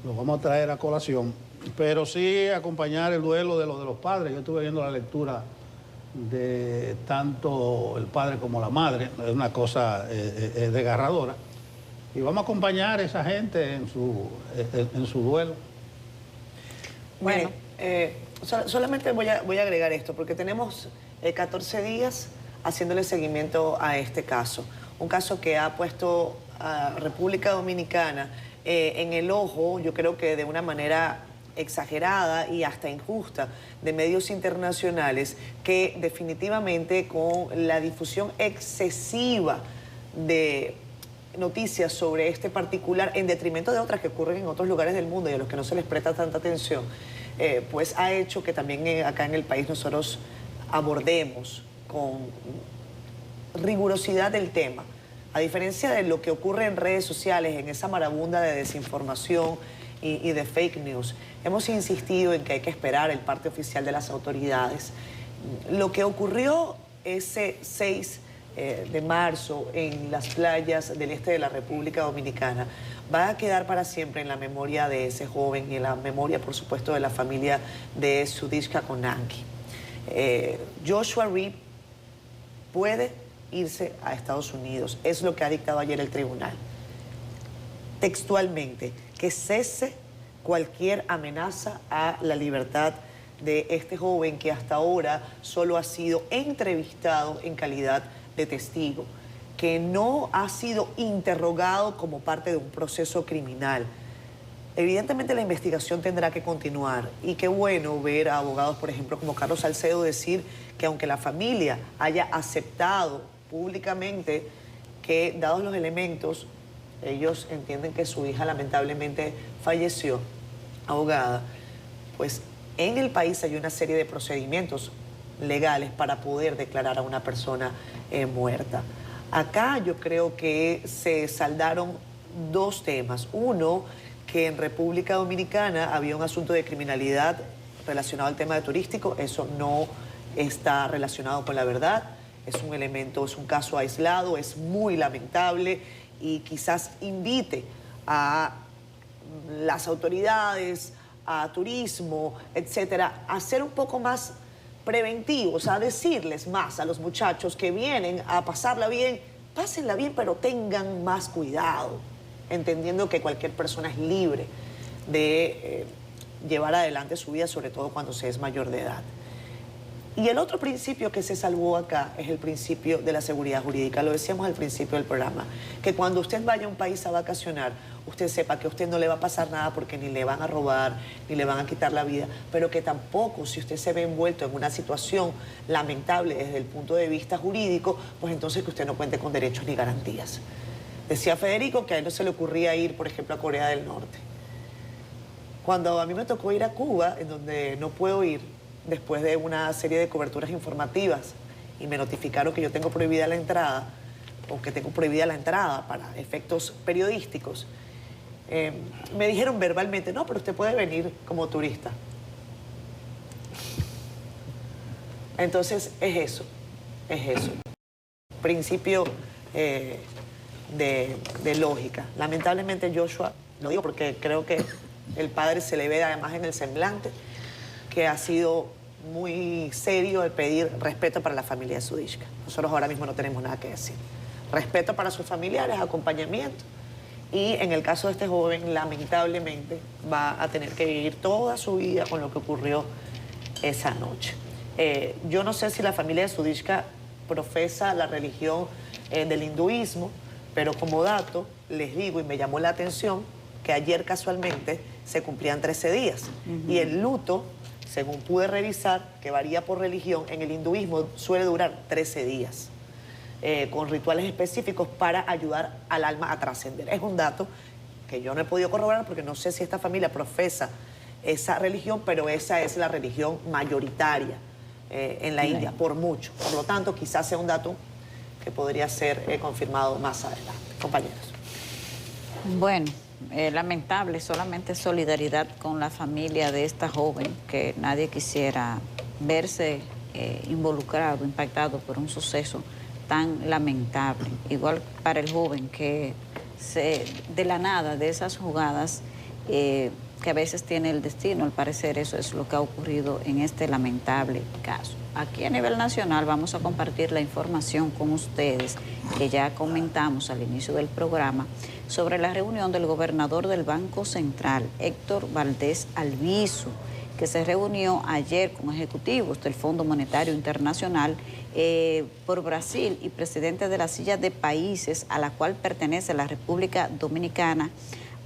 lo vamos a traer a colación, pero sí acompañar el duelo de los padres. Yo estuve viendo la lectura de tanto el padre como la madre, es una cosa desgarradora, y vamos a acompañar a esa gente en su duelo. Bueno, solamente voy a agregar esto, porque tenemos 14 días haciéndole seguimiento a este caso. Un caso que ha puesto a República Dominicana en el ojo, yo creo que de una manera exagerada y hasta injusta, de medios internacionales, que definitivamente con la difusión excesiva de noticias sobre este particular, en detrimento de otras que ocurren en otros lugares del mundo y a los que no se les presta tanta atención, pues ha hecho que también acá en el país nosotros abordemos con rigurosidad del tema. A diferencia de lo que ocurre en redes sociales, en esa marabunda de desinformación y de fake news, hemos insistido en que hay que esperar el parte oficial de las autoridades. Lo que ocurrió ese 6 de marzo en las playas del este de la República Dominicana va a quedar para siempre en la memoria de ese joven y en la memoria, por supuesto, de la familia de Sudishka Konanki. Joshua Reeb puede irse a Estados Unidos, es lo que ha dictado ayer el tribunal. Textualmente, que cese cualquier amenaza a la libertad de este joven que hasta ahora solo ha sido entrevistado en calidad de testigo, que no ha sido interrogado como parte de un proceso criminal. Evidentemente la investigación tendrá que continuar y qué bueno ver a abogados, por ejemplo, como Carlos Salcedo decir que aunque la familia haya aceptado públicamente que, dados los elementos, ellos entienden que su hija lamentablemente falleció ahogada, pues en el país hay una serie de procedimientos legales para poder declarar a una persona muerta. Acá yo creo que se saldaron dos temas. Uno, que en República Dominicana había un asunto de criminalidad relacionado al tema de turístico. Eso no está relacionado con la verdad. Es un elemento, es un caso aislado, es muy lamentable y quizás invite a las autoridades, a turismo, etcétera, a ser un poco más preventivos, a decirles más a los muchachos que vienen a pasarla bien, pásenla bien, pero tengan más cuidado, entendiendo que cualquier persona es libre de llevar adelante su vida, sobre todo cuando se es mayor de edad. Y el otro principio que se salvó acá es el principio de la seguridad jurídica. Lo decíamos al principio del programa, que cuando usted vaya a un país a vacacionar, usted sepa que a usted no le va a pasar nada porque ni le van a robar, ni le van a quitar la vida, pero que tampoco, si usted se ve envuelto en una situación lamentable desde el punto de vista jurídico, pues entonces que usted no cuente con derechos ni garantías. Decía Federico que a él no se le ocurría ir, por ejemplo, a Corea del Norte. Cuando a mí me tocó ir a Cuba, en donde no puedo ir, después de una serie de coberturas informativas, y me notificaron que yo tengo prohibida la entrada, o que tengo prohibida la entrada para efectos periodísticos, me dijeron verbalmente, no, pero usted puede venir como turista. Entonces, es eso. Principio de lógica. Lamentablemente Joshua, lo digo porque creo que el padre se le ve además en el semblante, que ha sido muy serio el pedir respeto para la familia de Zudishka. Nosotros ahora mismo no tenemos nada que decir. Respeto para sus familiares, acompañamiento. Y en el caso de este joven, lamentablemente, va a tener que vivir toda su vida con lo que ocurrió esa noche. Yo no sé si la familia de Zudishka profesa la religión del hinduismo, pero como dato, les digo, y me llamó la atención, que ayer casualmente se cumplían 13 días. Y el luto, según pude revisar, que varía por religión, en el hinduismo suele durar 13 días. Con rituales específicos para ayudar al alma a trascender. Es un dato que yo no he podido corroborar porque no sé si esta familia profesa esa religión, pero esa es la religión mayoritaria en la India, por mucho. Por lo tanto, quizás sea un dato que podría ser confirmado más adelante. Compañeros. Bueno, lamentable, solamente solidaridad con la familia de esta joven, que nadie quisiera verse involucrado, impactado por un suceso tan lamentable. Igual para el joven que de la nada, de esas jugadas que a veces tiene el destino, al parecer eso es lo que ha ocurrido en este lamentable caso. Aquí a nivel nacional vamos a compartir la información con ustedes que ya comentamos al inicio del programa sobre la reunión del gobernador del Banco Central, Héctor Valdés Albizu, que se reunió ayer con ejecutivos del Fondo Monetario Internacional por Brasil y presidente de la Silla de Países, a la cual pertenece la República Dominicana,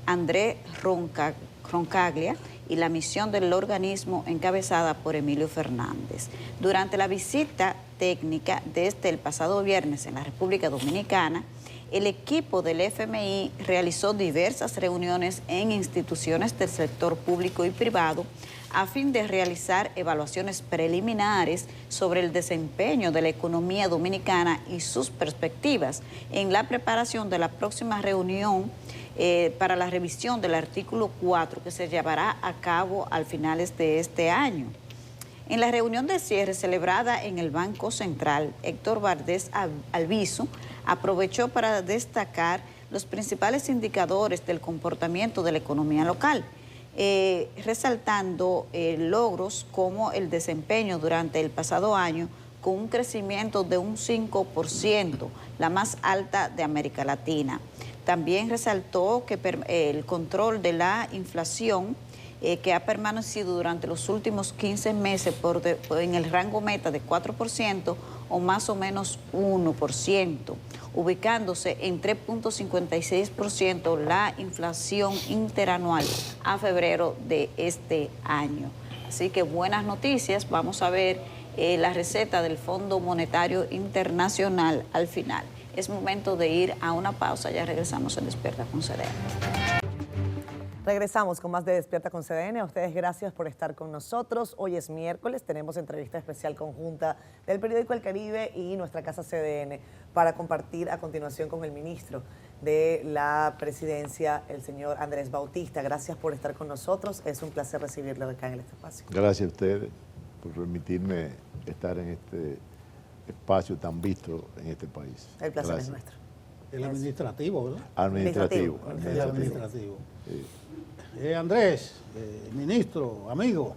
André Roncaglia, y la misión del organismo encabezada por Emilio Fernández. Durante la visita técnica desde el pasado viernes en la República Dominicana, el equipo del FMI realizó diversas reuniones en instituciones del sector público y privado a fin de realizar evaluaciones preliminares sobre el desempeño de la economía dominicana y sus perspectivas en la preparación de la próxima reunión para la revisión del artículo 4 que se llevará a cabo al finales de este año. En la reunión de cierre celebrada en el Banco Central, Héctor Valdés Albizu aprovechó para destacar los principales indicadores del comportamiento de la economía local, resaltando logros como el desempeño durante el pasado año con un crecimiento de un 5%, la más alta de América Latina. También resaltó que el control de la inflación que ha permanecido durante los últimos 15 meses en el rango meta de 4% o más o menos 1%, ubicándose en 3.56% la inflación interanual a febrero de este año. Así que buenas noticias, vamos a ver la receta del Fondo Monetario Internacional al final. Es momento de ir a una pausa, ya regresamos en Despierta con CDN. Regresamos con más de Despierta con CDN. A ustedes gracias por estar con nosotros. Hoy es miércoles, tenemos entrevista especial conjunta del periódico El Caribe y nuestra casa CDN para compartir a continuación con el ministro de la Presidencia, el señor Andrés Bautista. Gracias por estar con nosotros. Es un placer recibirle acá en este espacio. Gracias a ustedes por permitirme estar en este espacio tan visto en este país. El placer es nuestro. El administrativo, ¿verdad? Administrativo. El administrativo. Sí. Andrés, ministro, amigo.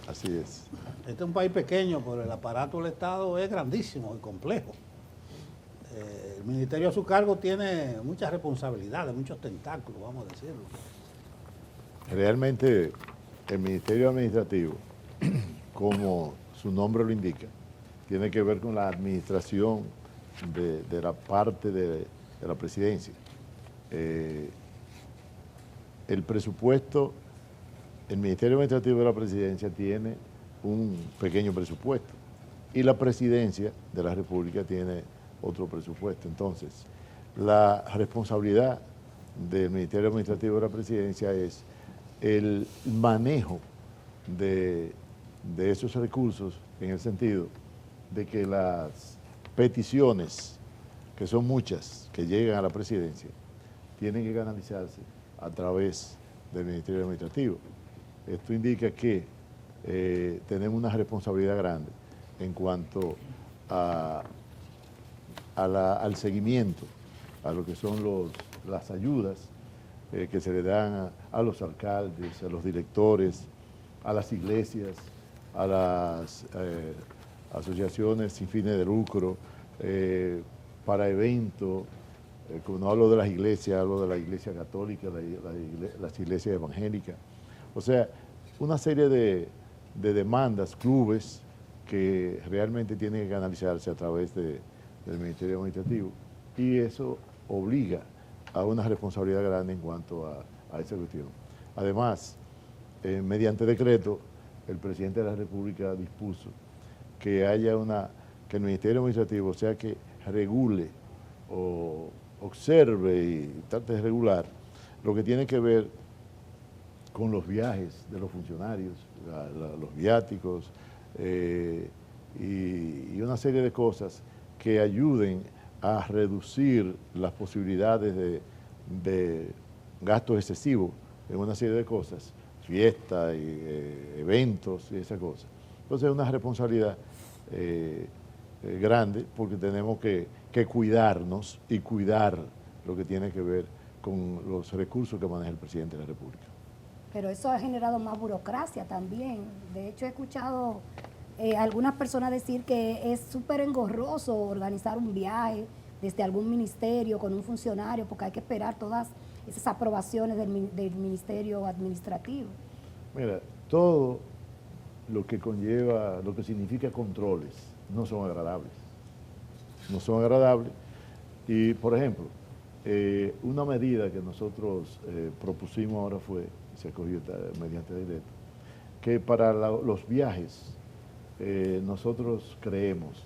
Así es. Este es un país pequeño, pero el aparato del Estado es grandísimo y complejo. El ministerio a su cargo tiene muchas responsabilidades, muchos tentáculos, vamos a decirlo. Realmente el Ministerio Administrativo, como su nombre lo indica, tiene que ver con la administración de la parte de la presidencia. El presupuesto, el Ministerio Administrativo de la Presidencia tiene un pequeño presupuesto y la Presidencia de la República tiene otro presupuesto. Entonces, la responsabilidad del Ministerio Administrativo de la Presidencia es el manejo de esos recursos en el sentido de que las peticiones, que son muchas, que llegan a la Presidencia, tienen que canalizarse a través del Ministerio Administrativo. Esto indica que tenemos una responsabilidad grande en cuanto al seguimiento, a lo que son las ayudas que se le dan a los alcaldes, a los directores, a las iglesias, a las asociaciones sin fines de lucro, para eventos. Cuando hablo de las iglesias, hablo de la iglesia católica, las iglesias evangélicas. O sea, una serie de demandas, clubes, que realmente tienen que canalizarse a través del Ministerio Administrativo. Y eso obliga a una responsabilidad grande en cuanto a esa cuestión. Además, mediante decreto, el presidente de la República dispuso que que el Ministerio Administrativo, o sea, que regule o observe y trate de regular lo que tiene que ver con los viajes de los funcionarios, los viáticos y una serie de cosas que ayuden a reducir las posibilidades de gastos excesivos en una serie de cosas, fiestas, eventos y esas cosas. Entonces es una responsabilidad grande porque tenemos que cuidarnos y cuidar lo que tiene que ver con los recursos que maneja el presidente de la República. Pero eso ha generado más burocracia también. De hecho, he escuchado algunas personas decir que es súper engorroso organizar un viaje desde algún ministerio con un funcionario porque hay que esperar todas esas aprobaciones del ministerio administrativo. Mira, todo lo que conlleva, lo que significa controles, no son agradables. No son agradables. Y, por ejemplo, una medida que nosotros propusimos ahora fue, se acogió mediante decreto, que para los viajes nosotros creemos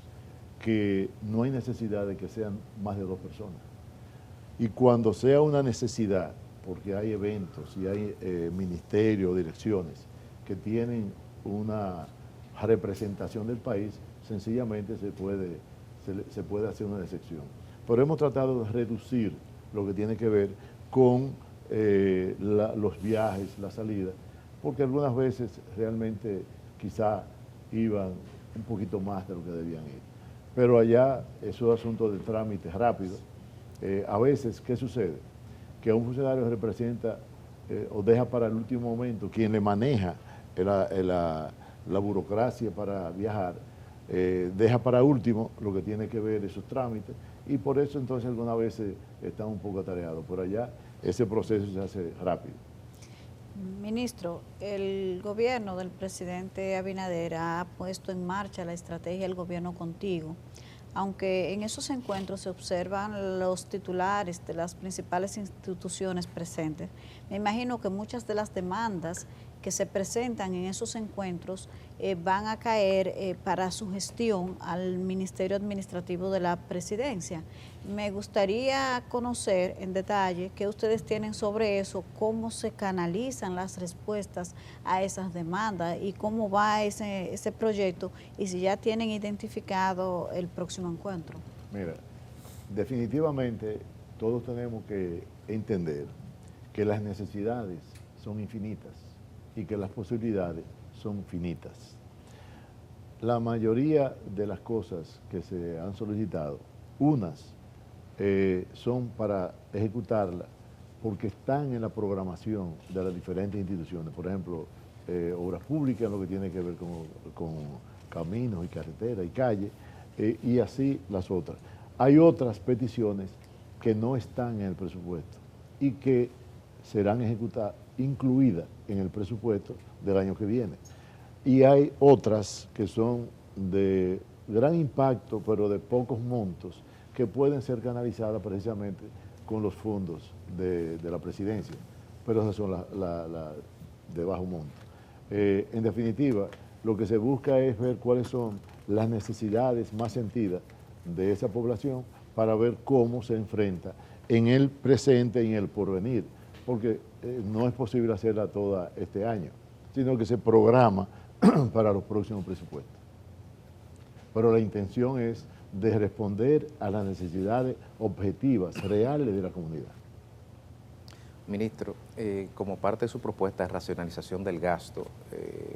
que no hay necesidad de que sean más de 2 personas. Y cuando sea una necesidad, porque hay eventos y hay ministerios, direcciones que tienen una representación del país, sencillamente se puede hacer una excepción. Pero hemos tratado de reducir lo que tiene que ver con los viajes, la salida, porque algunas veces realmente quizá iban un poquito más de lo que debían ir. Pero allá eso es asunto de trámite rápido. A veces, ¿qué sucede? Que a un funcionario representa o deja para el último momento quien le maneja la burocracia para viajar, deja para último lo que tiene que ver esos trámites y por eso entonces algunas veces están un poco atareados. Por allá ese proceso se hace rápido. Ministro, el gobierno del presidente Abinader ha puesto en marcha la estrategia del gobierno contigo, aunque en esos encuentros se observan los titulares de las principales instituciones presentes. Me imagino que muchas de las demandas que se presentan en esos encuentros van a caer para su gestión al Ministerio Administrativo de la Presidencia. Me gustaría conocer en detalle qué ustedes tienen sobre eso, cómo se canalizan las respuestas a esas demandas y cómo va ese proyecto y si ya tienen identificado el próximo encuentro. Mira, definitivamente todos tenemos que entender que las necesidades son infinitas y que las posibilidades son finitas. La mayoría de las cosas que se han solicitado, unas son para ejecutarlas porque están en la programación de las diferentes instituciones. Por ejemplo, obras públicas, lo que tiene que ver con caminos y carreteras y calles, y así las otras. Hay otras peticiones que no están en el presupuesto y que serán ejecutadas, incluidas en el presupuesto del año que viene. Y hay otras que son de gran impacto, pero de pocos montos, que pueden ser canalizadas precisamente con los fondos de la presidencia, pero esas son las de bajo monto. En definitiva, lo que se busca es ver cuáles son las necesidades más sentidas de esa población para ver cómo se enfrenta en el presente y en el porvenir, porque no es posible hacerla toda este año, sino que se programa para los próximos presupuestos. Pero la intención es de responder a las necesidades objetivas, reales de la comunidad. Ministro, como parte de su propuesta de racionalización del gasto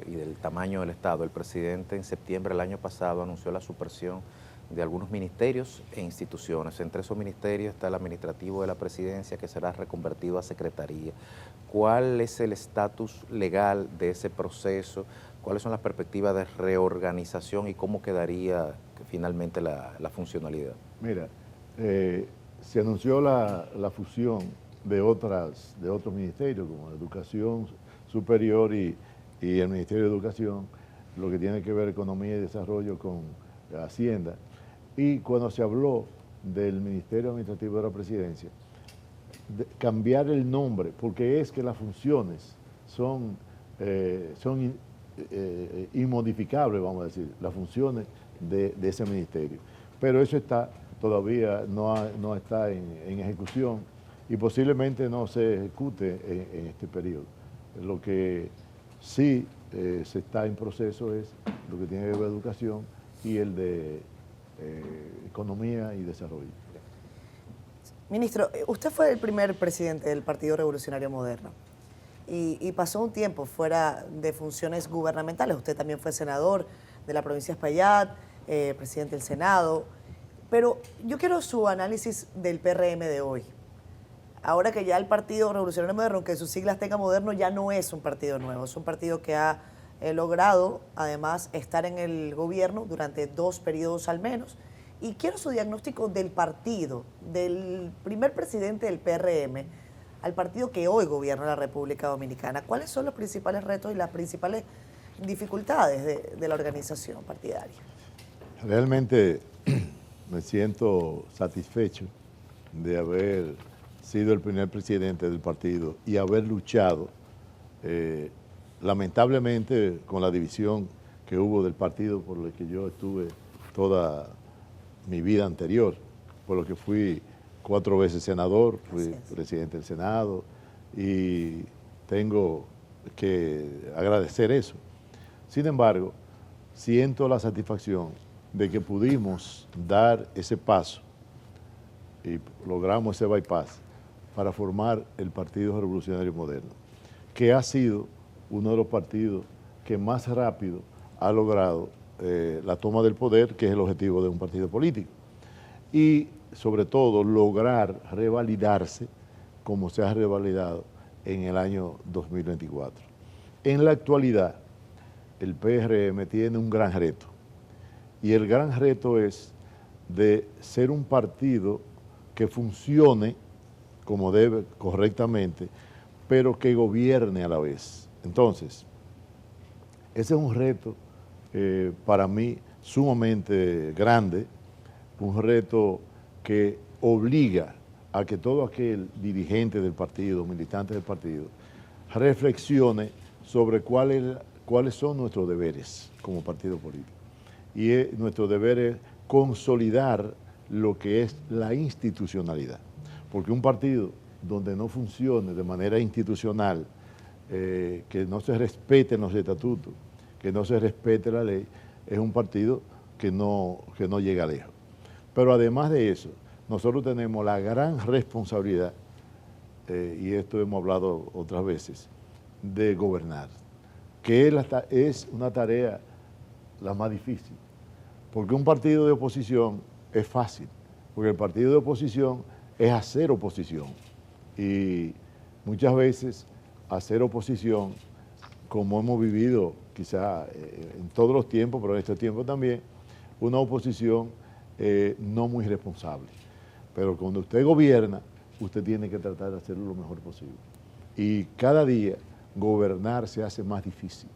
y del tamaño del Estado, el presidente en septiembre del año pasado anunció la supresión de algunos ministerios e instituciones. Entre esos ministerios está el administrativo de la presidencia, que será reconvertido a secretaría. ¿Cuál es el estatus legal de ese proceso? ¿Cuáles son las perspectivas de reorganización y cómo quedaría finalmente la funcionalidad? Mira, se anunció la fusión de otros ministerios, como Educación Superior y el Ministerio de Educación, lo que tiene que ver Economía y Desarrollo con Hacienda. Y cuando se habló del Ministerio Administrativo de la Presidencia, cambiar el nombre, porque es que las funciones son inmodificables, vamos a decir, las funciones de ese ministerio. Pero eso todavía no está en ejecución y posiblemente no se ejecute en este periodo. Lo que sí se está en proceso es lo que tiene que ver con educación y el de Economía y Desarrollo. Ministro, usted fue el primer presidente del Partido Revolucionario Moderno y pasó un tiempo fuera de funciones gubernamentales. Usted también fue senador de la provincia de Espaillat, presidente del Senado. Pero yo quiero su análisis del PRM de hoy. Ahora que ya el Partido Revolucionario Moderno, aunque sus siglas tengan moderno, ya no es un partido nuevo. Es un partido que ha logrado, además, estar en el gobierno durante 2 periodos al menos. Y quiero su diagnóstico del partido, del primer presidente del PRM, al partido que hoy gobierna la República Dominicana. ¿Cuáles son los principales retos y las principales dificultades de la organización partidaria? Realmente me siento satisfecho de haber sido el primer presidente del partido y haber luchado, lamentablemente, con la división que hubo del partido por el que yo estuve toda mi vida anterior, por lo que fui 4 veces senador, fui presidente del Senado y tengo que agradecer eso. Sin embargo, siento la satisfacción de que pudimos dar ese paso y logramos ese bypass para formar el Partido Revolucionario Moderno, que ha sido uno de los partidos que más rápido ha logrado la toma del poder, que es el objetivo de un partido político. Y sobre todo lograr revalidarse como se ha revalidado en el año 2024. En la actualidad, el PRM tiene un gran reto. Y el gran reto es de ser un partido que funcione como debe correctamente, pero que gobierne a la vez. Entonces, ese es un reto para mí sumamente grande, un reto que obliga a que todo aquel dirigente del partido, militante del partido, reflexione sobre cuáles son nuestros deberes como partido político. Y nuestro deber es consolidar lo que es la institucionalidad. Porque un partido donde no funcione de manera institucional, que no se respeten los estatutos, que no se respete la ley, es un partido que no llega lejos. Pero además de eso, nosotros tenemos la gran responsabilidad, y esto hemos hablado otras veces, de gobernar, que es una tarea la más difícil. Porque un partido de oposición es fácil, porque el partido de oposición es hacer oposición. Y muchas veces hacer oposición, como hemos vivido quizá en todos los tiempos, pero en este tiempo también, una oposición no muy responsable. Pero cuando usted gobierna, usted tiene que tratar de hacerlo lo mejor posible. Y cada día gobernar se hace más difícil.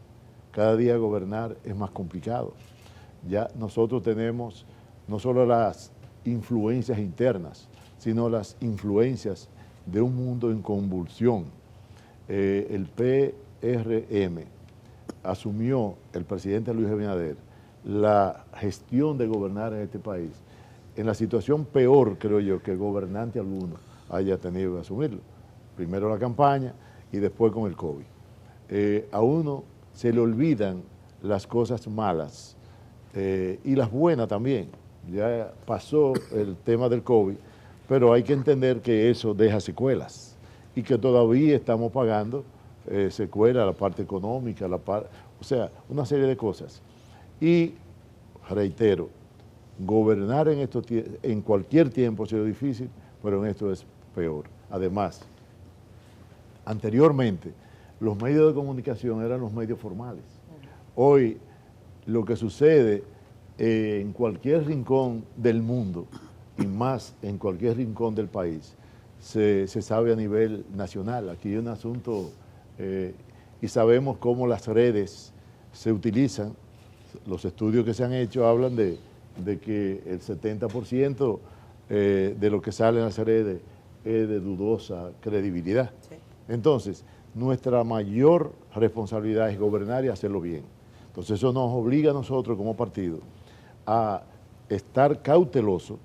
Cada día gobernar es más complicado. Ya nosotros tenemos no solo las influencias internas, sino las influencias de un mundo en convulsión. El PRM asumió el presidente Luis Abinader la gestión de gobernar en este país en la situación peor, creo yo, que el gobernante alguno haya tenido que asumirlo. Primero la campaña y después con el COVID. A uno se le olvidan las cosas malas y las buenas también. Ya pasó el tema del COVID, pero hay que entender que eso deja secuelas y que todavía estamos pagando secuelas, la parte económica, o sea, una serie de cosas. Y reitero, gobernar en cualquier tiempo ha sido difícil, pero en esto es peor. Además, anteriormente, los medios de comunicación eran los medios formales. Hoy, lo que sucede en cualquier rincón del mundo, y más en cualquier rincón del país, se sabe a nivel nacional. Aquí hay un asunto, y sabemos cómo las redes se utilizan. Los estudios que se han hecho hablan de que el 70% de lo que sale en las redes es de dudosa credibilidad. Sí. Entonces, nuestra mayor responsabilidad es gobernar y hacerlo bien. Entonces, eso nos obliga a nosotros como partido a estar cautelosos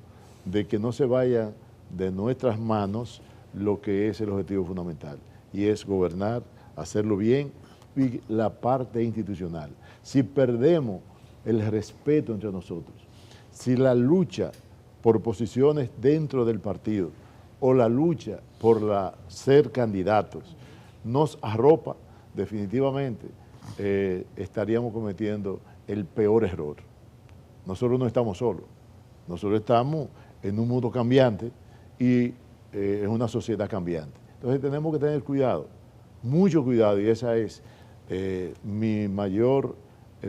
de que no se vaya de nuestras manos lo que es el objetivo fundamental, y es gobernar, hacerlo bien, y la parte institucional. Si perdemos el respeto entre nosotros, si la lucha por posiciones dentro del partido o la lucha por ser candidatos nos arropa, definitivamente estaríamos cometiendo el peor error. Nosotros no estamos solos, nosotros estamos en un mundo cambiante y en una sociedad cambiante. Entonces tenemos que tener cuidado, mucho cuidado, y esa es mi mayor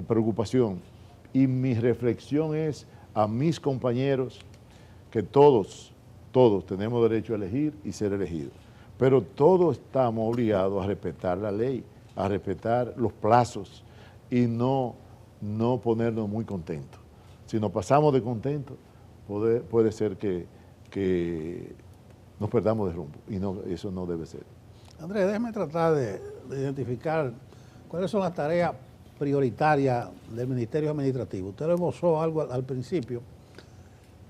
preocupación. Y mi reflexión es a mis compañeros que todos tenemos derecho a elegir y ser elegidos, pero todos estamos obligados a respetar la ley, a respetar los plazos y no ponernos muy contentos. Si nos pasamos de contentos, puede ser que nos perdamos de rumbo, y eso no debe ser. Andrés, déjeme tratar de identificar cuáles son las tareas prioritarias del Ministerio Administrativo. Usted lo esbozó algo al principio,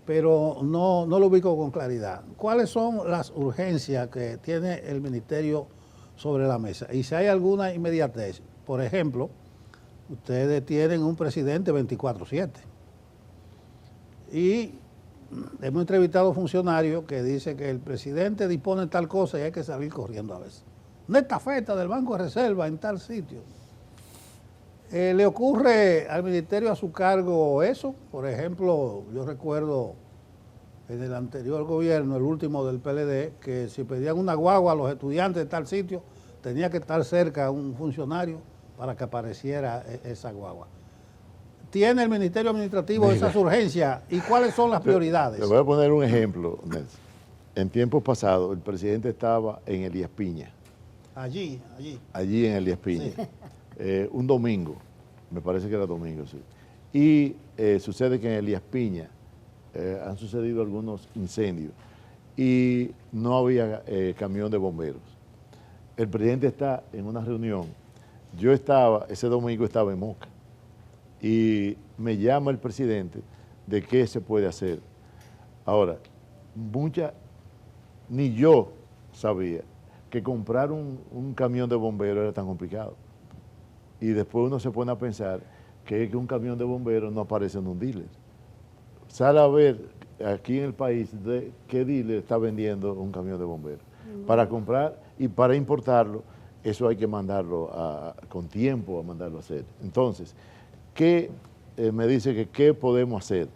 pero no lo ubico con claridad. ¿Cuáles son las urgencias que tiene el Ministerio sobre la mesa? Y si hay alguna inmediatez. Por ejemplo, ustedes tienen un presidente 24/7. Y hemos entrevistado funcionarios que dicen que el presidente dispone de tal cosa y hay que salir corriendo a veces. Una estafeta del Banco de Reserva en tal sitio. ¿Le ocurre al ministerio a su cargo eso? Por ejemplo, yo recuerdo en el anterior gobierno, el último del PLD, que si pedían una guagua a los estudiantes de tal sitio, tenía que estar cerca un funcionario para que apareciera esa guagua. ¿Tiene el Ministerio Administrativo esas urgencias y cuáles son las prioridades? Le voy a poner un ejemplo, Nelson. En tiempos pasados, el presidente estaba en Elías Piña Allí. Allí en Elías Piña. Sí. Un domingo, me parece que era domingo, sí. Y sucede que en Elías Piña han sucedido algunos incendios y no había camión de bomberos. El presidente está en una reunión. Yo ese domingo estaba en Moca y me llama el presidente de qué se puede hacer. Ahora, ni yo sabía que comprar un camión de bomberos era tan complicado. Y después uno se pone a pensar que un camión de bomberos no aparece en un dealer. Sale a ver aquí en el país de qué dealer está vendiendo un camión de bomberos. Para comprar y para importarlo, eso hay que mandarlo con tiempo a mandarlo a hacer. Entonces, ¿qué me dice que qué podemos hacer?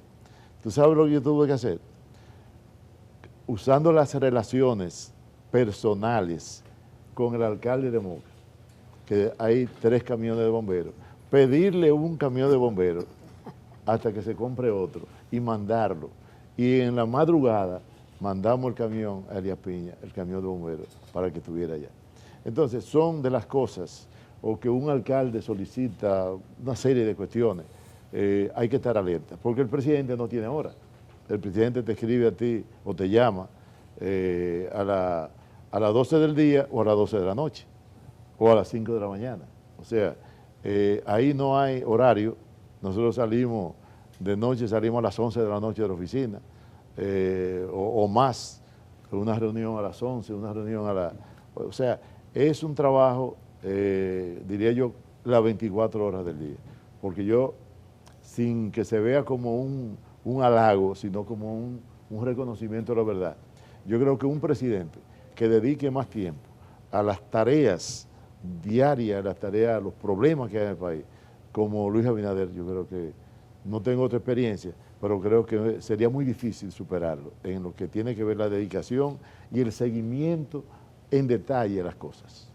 ¿Tú sabes lo que yo tuve que hacer? Usando las relaciones personales con el alcalde de Moca, que hay 3 camiones de bomberos, pedirle un camión de bomberos hasta que se compre otro y mandarlo. Y en la madrugada mandamos el camión a Elías Piña, el camión de bomberos, para que estuviera allá. Entonces, son de las cosas, o que un alcalde solicita una serie de cuestiones, hay que estar alerta, porque el presidente no tiene hora. El presidente te escribe a ti o te llama a las 12 del día o a las 12 de la noche, o a las 5 de la mañana. O sea, ahí no hay horario. Nosotros salimos de noche, salimos a las 11 de la noche de la oficina, o más, una reunión a las 11, una reunión O sea, es un trabajo, diría yo, las 24 horas del día. Porque yo, sin que se vea como un halago, sino como un reconocimiento de la verdad, yo creo que un presidente que dedique más tiempo a las tareas diarias, a los problemas que hay en el país, como Luis Abinader, yo creo que no tengo otra experiencia, pero creo que sería muy difícil superarlo en lo que tiene que ver la dedicación y el seguimiento en detalle de las cosas.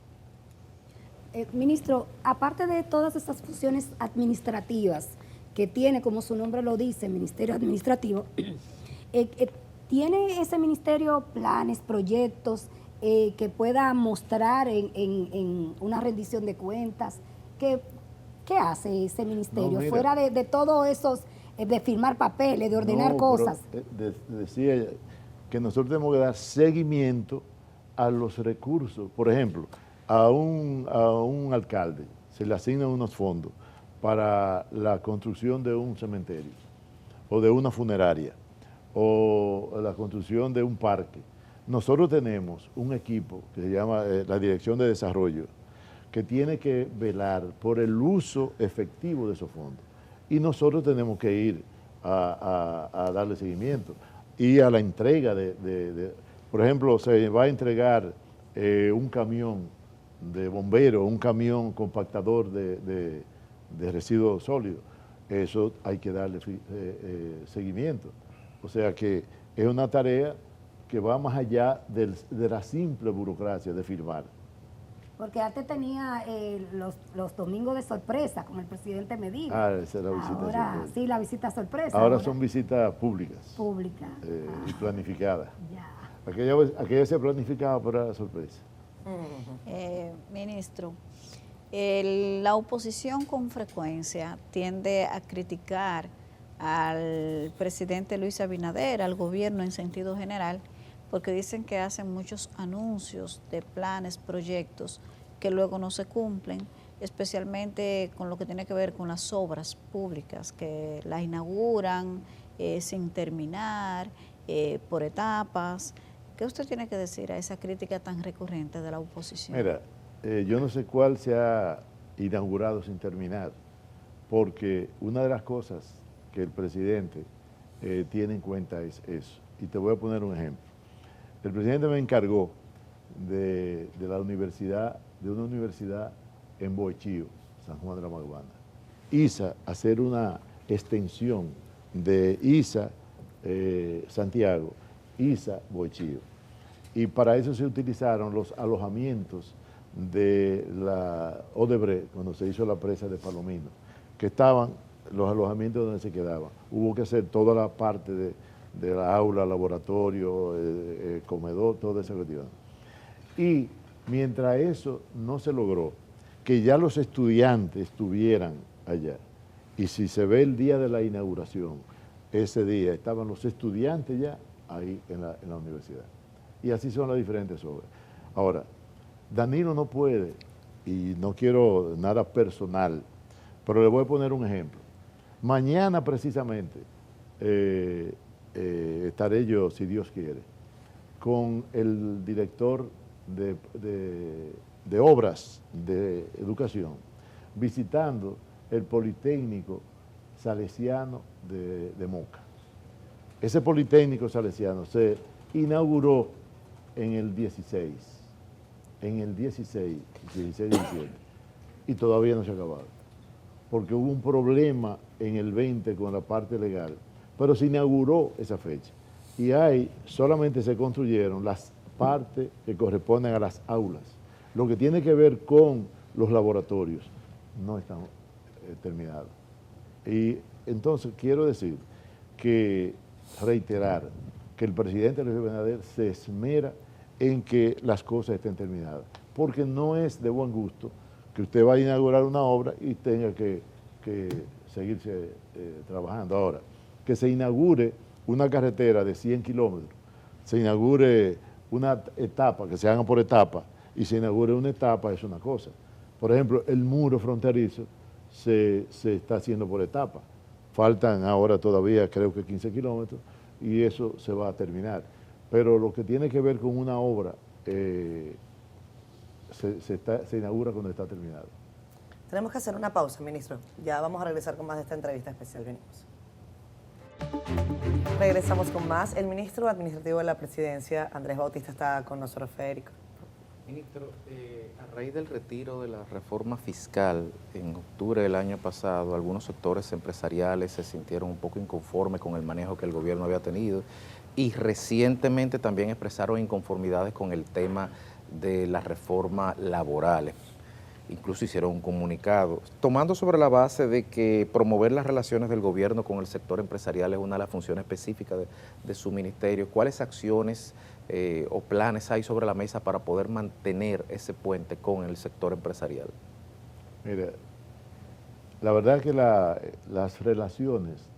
Ministro, aparte de todas estas funciones administrativas que tiene, como su nombre lo dice, Ministerio Administrativo, ¿tiene ese ministerio planes, proyectos que pueda mostrar en una rendición de cuentas? ¿Qué hace ese ministerio? No, fuera de todo esos, de firmar papeles, de ordenar cosas. Decía que nosotros tenemos que dar seguimiento a los recursos. Por ejemplo, a un alcalde se le asignan unos fondos para la construcción de un cementerio, o de una funeraria, o la construcción de un parque. Nosotros tenemos un equipo que se llama la Dirección de Desarrollo, que tiene que velar por el uso efectivo de esos fondos. Y nosotros tenemos que ir a darle seguimiento y a la entrega por ejemplo, se va a entregar un camión de bomberos, un camión compactador de residuos sólidos. Eso hay que darle seguimiento. O sea que es una tarea que va más allá de la simple burocracia de firmar. Porque antes tenía los domingos de sorpresa, como el presidente me dijo. Esa es la visita sorpresa. Sí, la visita sorpresa. Ahora son visitas públicas. Públicas. Y planificadas. Ya. Aquella se planificaba, pero era sorpresa. Ministro, la oposición con frecuencia tiende a criticar al presidente Luis Abinader, al gobierno en sentido general, porque dicen que hacen muchos anuncios de planes, proyectos que luego no se cumplen, especialmente con lo que tiene que ver con las obras públicas, que las inauguran sin terminar, por etapas. ¿Qué usted tiene que decir a esa crítica tan recurrente de la oposición? Mira, yo no sé cuál se ha inaugurado sin terminar, porque una de las cosas que el presidente tiene en cuenta es eso. Y te voy a poner un ejemplo. El presidente me encargó de una universidad en Boichío, San Juan de la Maguana. ISA, hacer una extensión de ISA Santiago, ISA Boichío. Y para eso se utilizaron los alojamientos de la Odebrecht, cuando se hizo la presa de Palomino, que estaban los alojamientos donde se quedaban. Hubo que hacer toda la parte de la aula, laboratorio, comedor, toda esa cuestión. Y Mientras eso no se logró, que ya los estudiantes estuvieran allá, y si se ve el día de la inauguración, ese día estaban los estudiantes ya ahí en la universidad. Y así son las diferentes obras. Ahora, Danilo no puede, y no quiero nada personal, pero le voy a poner un ejemplo. Mañana precisamente estaré yo, si Dios quiere, con el director de obras de educación, visitando el Politécnico Salesiano de Moca. Ese Politécnico Salesiano se inauguró en el 16 de diciembre, y todavía no se ha acabado, porque hubo un problema en el 20 con la parte legal, pero se inauguró esa fecha, y solamente se construyeron las partes que corresponden a las aulas. Lo que tiene que ver con los laboratorios no están terminados. Y entonces quiero decir reiterar que el presidente Luis Abinader se esmera en que las cosas estén terminadas, porque no es de buen gusto que usted vaya a inaugurar una obra y tenga que seguirse trabajando. Ahora, que se inaugure una carretera de 100 kilómetros, se inaugure una etapa, que se haga por etapa, y se inaugure una etapa es una cosa. Por ejemplo, el muro fronterizo se está haciendo por etapa. Faltan ahora todavía creo que 15 kilómetros y eso se va a terminar. Pero lo que tiene que ver con una obra se inaugura cuando está terminado. Tenemos que hacer una pausa, ministro. Ya vamos a regresar con más de esta entrevista especial. Venimos. Regresamos con más. El ministro administrativo de la Presidencia, Andrés Bautista, está con nosotros, Federico. Ministro, a raíz del retiro de la reforma fiscal en octubre del año pasado, algunos sectores empresariales se sintieron un poco inconformes con el manejo que el gobierno había tenido y recientemente también expresaron inconformidades con el tema de la reforma laboral. Incluso hicieron un comunicado, tomando sobre la base de que promover las relaciones del gobierno con el sector empresarial es una de las funciones específicas de su ministerio. ¿Cuáles acciones o planes hay sobre la mesa para poder mantener ese puente con el sector empresarial? Mira, la verdad es que las relaciones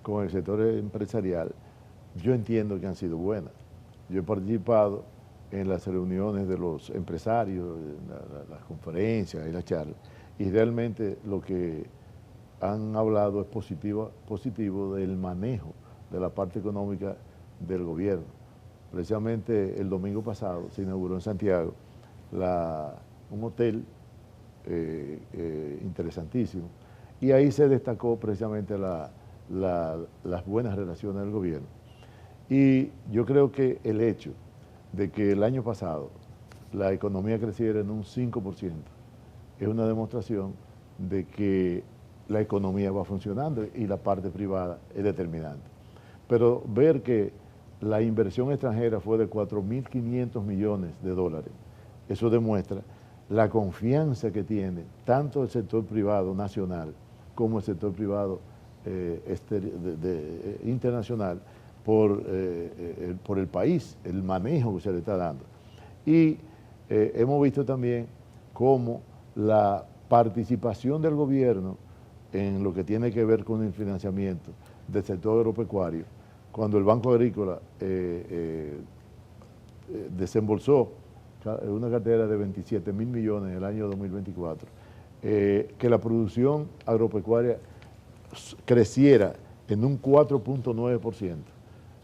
con el sector empresarial yo entiendo que han sido buenas. Yo he participado en las reuniones de los empresarios, en las conferencias y las charlas, y realmente lo que han hablado es positivo del manejo de la parte económica del gobierno. Precisamente el domingo pasado se inauguró en Santiago un hotel interesantísimo, y ahí se destacó precisamente las buenas relaciones del gobierno. Y yo creo que el hecho de que el año pasado la economía creciera en un 5% es una demostración de que la economía va funcionando y la parte privada es determinante. Pero ver que la inversión extranjera fue de 4.500 millones de dólares, eso demuestra la confianza que tiene tanto el sector privado nacional como el sector privado internacional por el país, el manejo que se le está dando. Y hemos visto también cómo la participación del gobierno en lo que tiene que ver con el financiamiento del sector agropecuario, cuando el Banco Agrícola desembolsó una cartera de 27.000 millones en el año 2024, que la producción agropecuaria creciera en un 4.9%.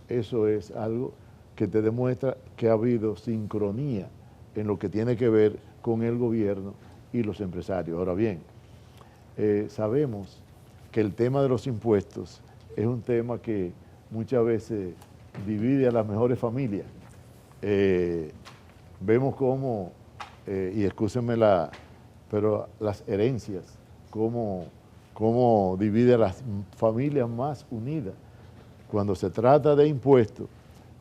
Eso es algo que te demuestra que ha habido sincronía en lo que tiene que ver con el gobierno y los empresarios. Ahora bien, sabemos que el tema de los impuestos es un tema que muchas veces divide a las mejores familias. Vemos cómo, y excúsenme pero las herencias, cómo divide a las familias más unidas. Cuando se trata de impuestos,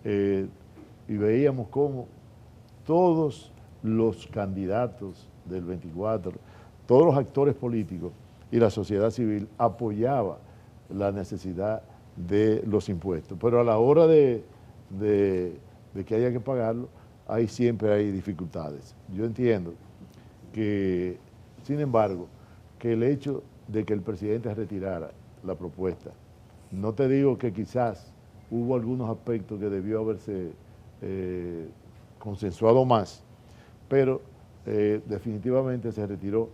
y veíamos cómo todos los candidatos del 24, todos los actores políticos y la sociedad civil apoyaba la necesidad de los impuestos. Pero a la hora de que haya que pagarlo, ahí siempre hay dificultades. Yo entiendo que, sin embargo, que el hecho de que el presidente retirara la propuesta, no te digo que quizás hubo algunos aspectos que debió haberse consensuado más, pero definitivamente se retiró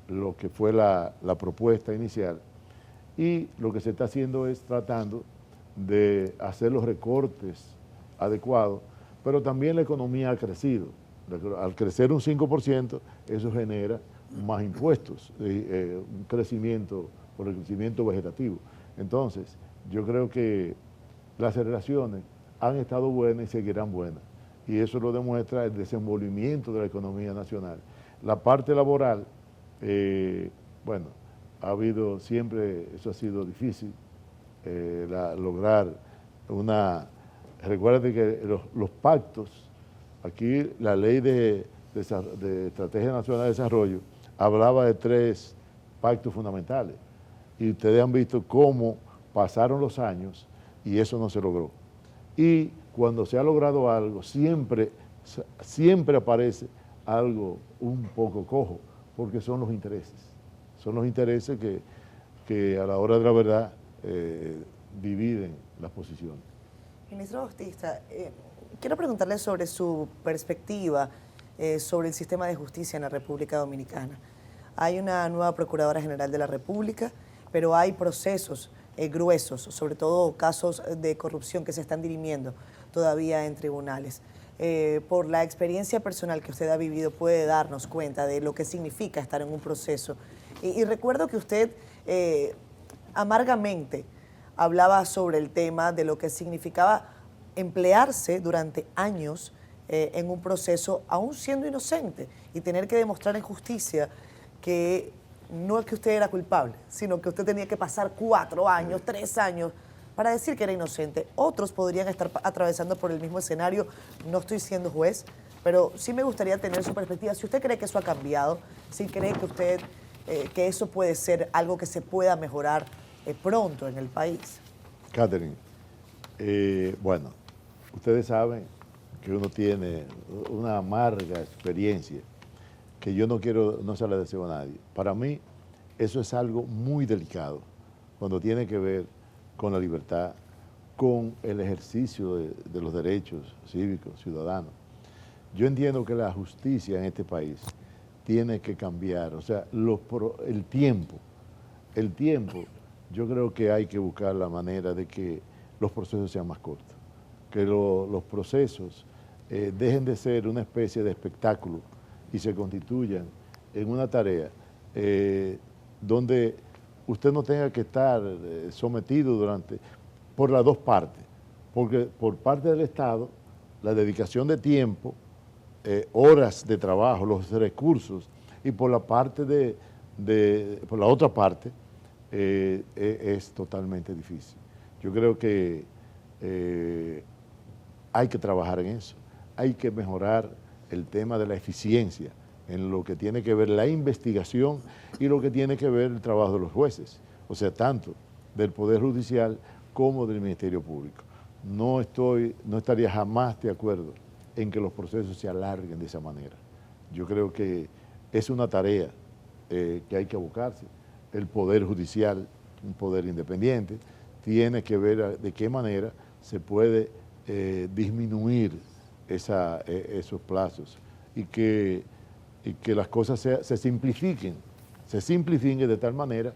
lo que fue la propuesta inicial, y lo que se está haciendo es tratando de hacer los recortes adecuados, pero también la economía ha crecido. Al crecer un 5%, eso genera más impuestos, un crecimiento por el crecimiento vegetativo. Entonces, yo creo que las relaciones han estado buenas y seguirán buenas, y eso lo demuestra el desenvolvimiento de la economía nacional. La parte laboral, bueno, ha habido siempre, eso ha sido difícil, lograr una... Recuerden que los pactos, aquí la ley de Estrategia Nacional de Desarrollo hablaba de 3 pactos fundamentales, y ustedes han visto cómo pasaron los años y eso no se logró. Y cuando se ha logrado algo, siempre aparece algo un poco cojo, porque son los intereses que a la hora de la verdad dividen las posiciones. Ministro Bautista, quiero preguntarle sobre su perspectiva sobre el sistema de justicia en la República Dominicana. Hay una nueva Procuradora General de la República, pero hay procesos gruesos, sobre todo casos de corrupción que se están dirimiendo todavía en tribunales. Por la experiencia personal que usted ha vivido, puede darnos cuenta de lo que significa estar en un proceso. Y recuerdo que usted amargamente hablaba sobre el tema de lo que significaba emplearse durante años en un proceso, aún siendo inocente, y tener que demostrar en justicia que no es que usted era culpable, sino que usted tenía que pasar 4 años, 3 años para decir que era inocente. Otros podrían estar atravesando por el mismo escenario. No estoy siendo juez, pero sí me gustaría tener su perspectiva. Si usted cree que eso ha cambiado, si cree que usted que eso puede ser algo que se pueda mejorar pronto en el país. Catherine, bueno, ustedes saben que uno tiene una amarga experiencia que yo no se la deseo a nadie. Para mí, eso es algo muy delicado cuando tiene que ver con la libertad, con el ejercicio de los derechos cívicos, ciudadanos. Yo entiendo que la justicia en este país tiene que cambiar, o sea, el tiempo, yo creo que hay que buscar la manera de que los procesos sean más cortos, que los procesos dejen de ser una especie de espectáculo y se constituyan en una tarea donde usted no tenga que estar sometido por las dos partes, porque por parte del Estado, la dedicación de tiempo, horas de trabajo, los recursos, y por la parte por la otra parte, es totalmente difícil. Yo creo que hay que trabajar en eso, hay que mejorar el tema de la eficiencia en lo que tiene que ver la investigación y lo que tiene que ver el trabajo de los jueces, o sea, tanto del Poder Judicial como del Ministerio Público. No estaría jamás de acuerdo en que los procesos se alarguen de esa manera. Yo creo que es una tarea que hay que abocarse. El Poder Judicial, un poder independiente, tiene que ver de qué manera se puede disminuir esos plazos y que las cosas se simplifiquen de tal manera.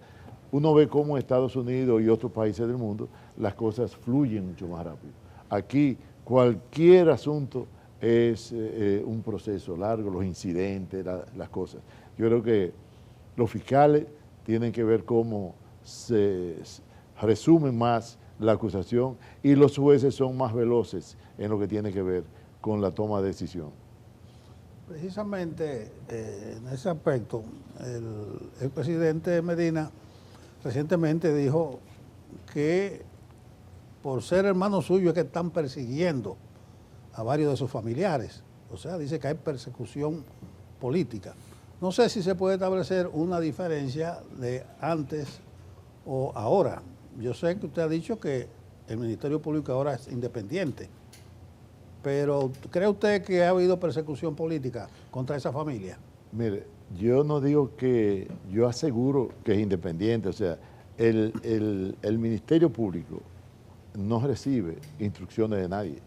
Uno ve cómo en Estados Unidos y otros países del mundo las cosas fluyen mucho más rápido. Aquí cualquier asunto es un proceso largo, los incidentes, las cosas. Yo creo que los fiscales tienen que ver cómo se resumen más la acusación y los jueces son más veloces en lo que tiene que ver con la toma de decisión. Precisamente en ese aspecto, el presidente Medina recientemente dijo que por ser hermano suyo es que están persiguiendo a varios de sus familiares. O sea, dice que hay persecución política. No sé si se puede establecer una diferencia de antes o ahora. Yo sé que usted ha dicho que el Ministerio Público ahora es independiente, pero ¿cree usted que ha habido persecución política contra esa familia? Mire, yo no digo que, yo aseguro que es independiente, o sea, el Ministerio Público no recibe instrucciones de nadie.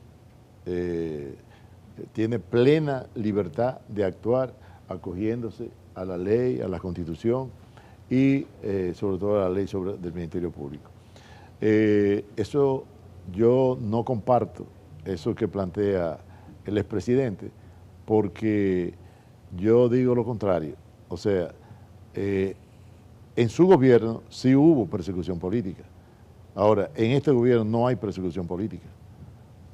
Tiene plena libertad de actuar acogiéndose a la ley, a la Constitución y sobre todo a la ley del Ministerio Público. Eso yo no comparto, eso que plantea el expresidente, porque yo digo lo contrario. O sea, en su gobierno sí hubo persecución política. Ahora, en este gobierno no hay persecución política.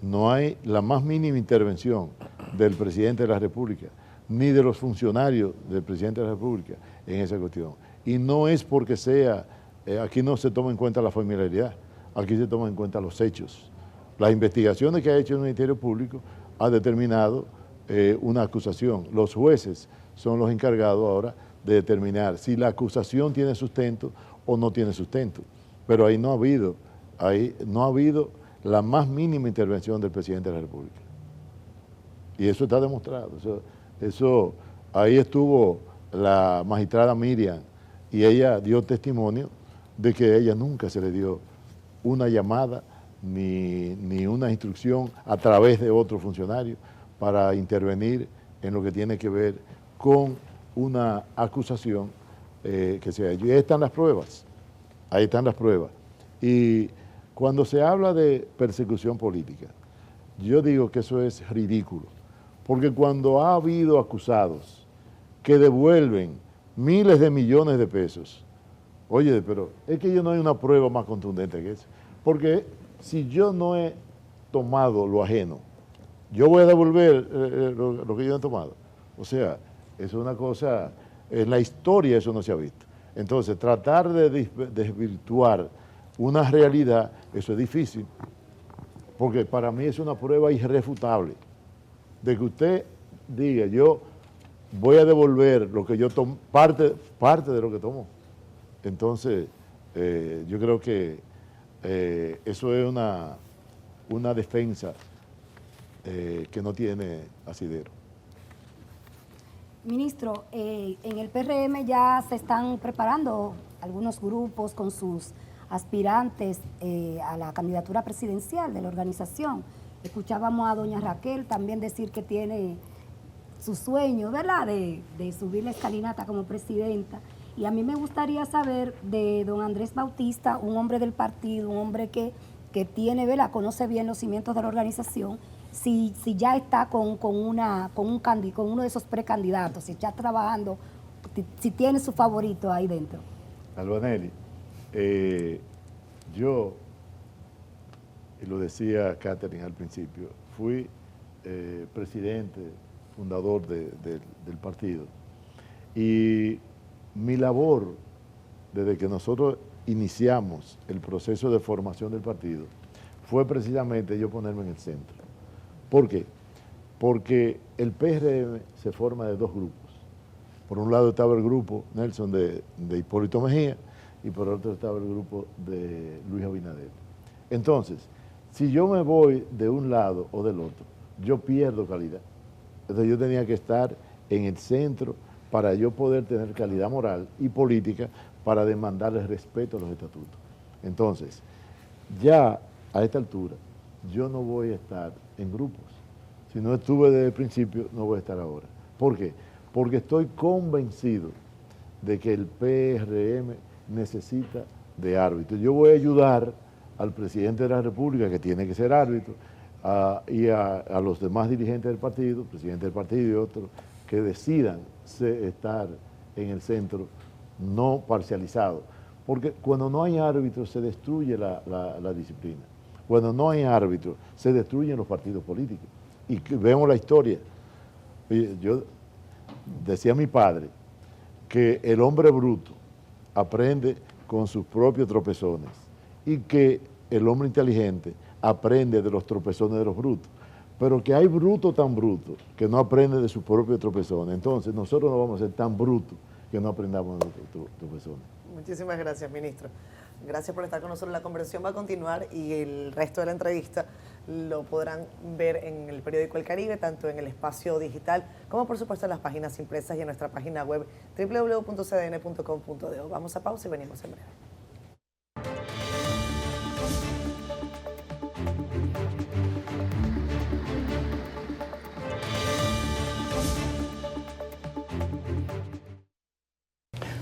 No hay la más mínima intervención del presidente de la República, ni de los funcionarios del presidente de la República en esa cuestión. Y no es porque sea, aquí no se toma en cuenta la familiaridad, aquí se toma en cuenta los hechos. Las investigaciones que ha hecho el Ministerio Público ha determinado una acusación. Los jueces son los encargados ahora de determinar si la acusación tiene sustento o no tiene sustento. Pero ahí no ha habido la más mínima intervención del presidente de la República. Y eso está demostrado. Ahí estuvo la magistrada Miriam y ella dio testimonio de que a ella nunca se le dio una llamada ni una instrucción a través de otro funcionario para intervenir en lo que tiene que ver con una acusación que se ha hecho. Y ahí están las pruebas. Ahí están las pruebas. Y cuando se habla de persecución política, yo digo que eso es ridículo, porque cuando ha habido acusados que devuelven miles de millones de pesos, oye, pero es que yo no hay una prueba más contundente que eso, porque si yo no he tomado lo ajeno, yo voy a devolver lo que yo no he tomado. O sea, eso es una cosa, en la historia eso no se ha visto. Entonces, tratar de desvirtuar una realidad, eso es difícil, porque para mí es una prueba irrefutable de que usted diga, yo voy a devolver lo que yo tomo, parte de lo que tomo. Entonces, yo creo que eso es una defensa que no tiene asidero. Ministro, en el PRM ya se están preparando algunos grupos con sus aspirantes a la candidatura presidencial de la organización. Escuchábamos a doña Raquel también decir que tiene su sueño, ¿verdad?, de subir la escalinata como presidenta. Y a mí me gustaría saber de don Andrés Bautista, un hombre del partido, un hombre que tiene, ¿verdad?, conoce bien los cimientos de la organización, si ya está con uno de esos precandidatos, si está trabajando, si tiene su favorito ahí dentro. Albanelli, yo, y lo decía Catherine al principio, fui presidente, fundador del partido, y mi labor, desde que nosotros iniciamos el proceso de formación del partido, fue precisamente yo ponerme en el centro. ¿Por qué? Porque el PRM se forma de dos grupos. Por un lado estaba el grupo, Nelson, de Hipólito Mejía, y por otro estaba el grupo de Luis Abinader. Entonces, si yo me voy de un lado o del otro, yo pierdo calidad. Entonces yo tenía que estar en el centro para yo poder tener calidad moral y política para demandarle respeto a los estatutos. Entonces, ya a esta altura, yo no voy a estar en grupos. Si no estuve desde el principio, no voy a estar ahora. ¿Por qué? Porque estoy convencido de que el PRM necesita de árbitros. Yo voy a ayudar al presidente de la República, que tiene que ser árbitro, y a los demás dirigentes del partido, presidente del partido y otros, que decidan estar en el centro, no parcializado. Porque cuando no hay árbitros se destruye la disciplina. Cuando no hay árbitros se destruyen los partidos políticos. Y vemos la historia. Yo decía mi padre que el hombre bruto aprende con sus propios tropezones y que el hombre inteligente aprende de los tropezones de los brutos, pero que hay brutos tan brutos que no aprenden de sus propios tropezones. Entonces nosotros no vamos a ser tan brutos que no aprendamos de los tropezones. Muchísimas gracias, ministro. Gracias por estar con nosotros. La conversación va a continuar y el resto de la entrevista lo podrán ver en el periódico El Caribe, tanto en el espacio digital como por supuesto en las páginas impresas y en nuestra página web www.cdn.com.do. Vamos a pausa y venimos en breve.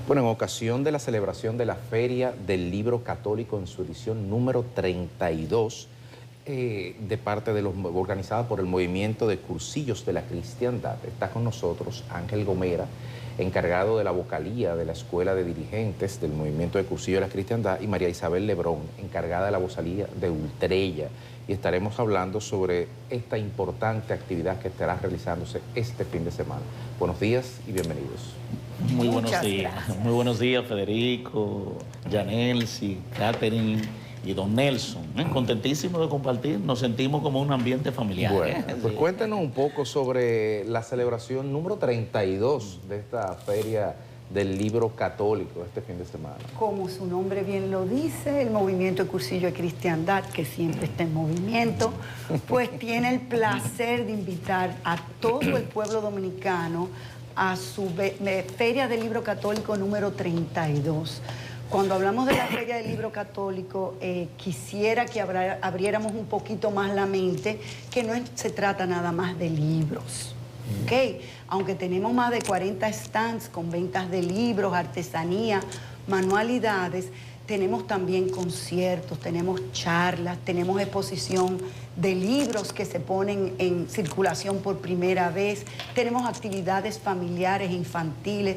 Bueno, en ocasión de la celebración de la Feria del Libro Católico en su edición número 32, organizada por el Movimiento de Cursillos de la Cristiandad, está con nosotros Ángel Gomera, encargado de la vocalía de la Escuela de Dirigentes del Movimiento de Cursillos de la Cristiandad, y María Isabel Lebrón, encargada de la vocalía de Ultrella. Y estaremos hablando sobre esta importante actividad que estará realizándose este fin de semana. Buenos días y bienvenidos. Muy buenos días. Muy buenos días, Federico, Yanelsi, Catherine y don Nelson. Contentísimo de compartir, nos sentimos como un ambiente familiar. Bueno, pues cuéntanos un poco sobre la celebración número 32 de esta Feria del Libro Católico este fin de semana. Como su nombre bien lo dice, el Movimiento de Cursillo de Cristiandad, que siempre está en movimiento, pues tiene el placer de invitar a todo el pueblo dominicano a su Feria del Libro Católico número 32. Cuando hablamos de la Feria del Libro Católico, quisiera que abriéramos un poquito más la mente, que no se trata nada más de libros. ¿Okay? Aunque tenemos más de 40 stands con ventas de libros, artesanía, manualidades, tenemos también conciertos, tenemos charlas, tenemos exposición de libros que se ponen en circulación por primera vez, tenemos actividades familiares, infantiles,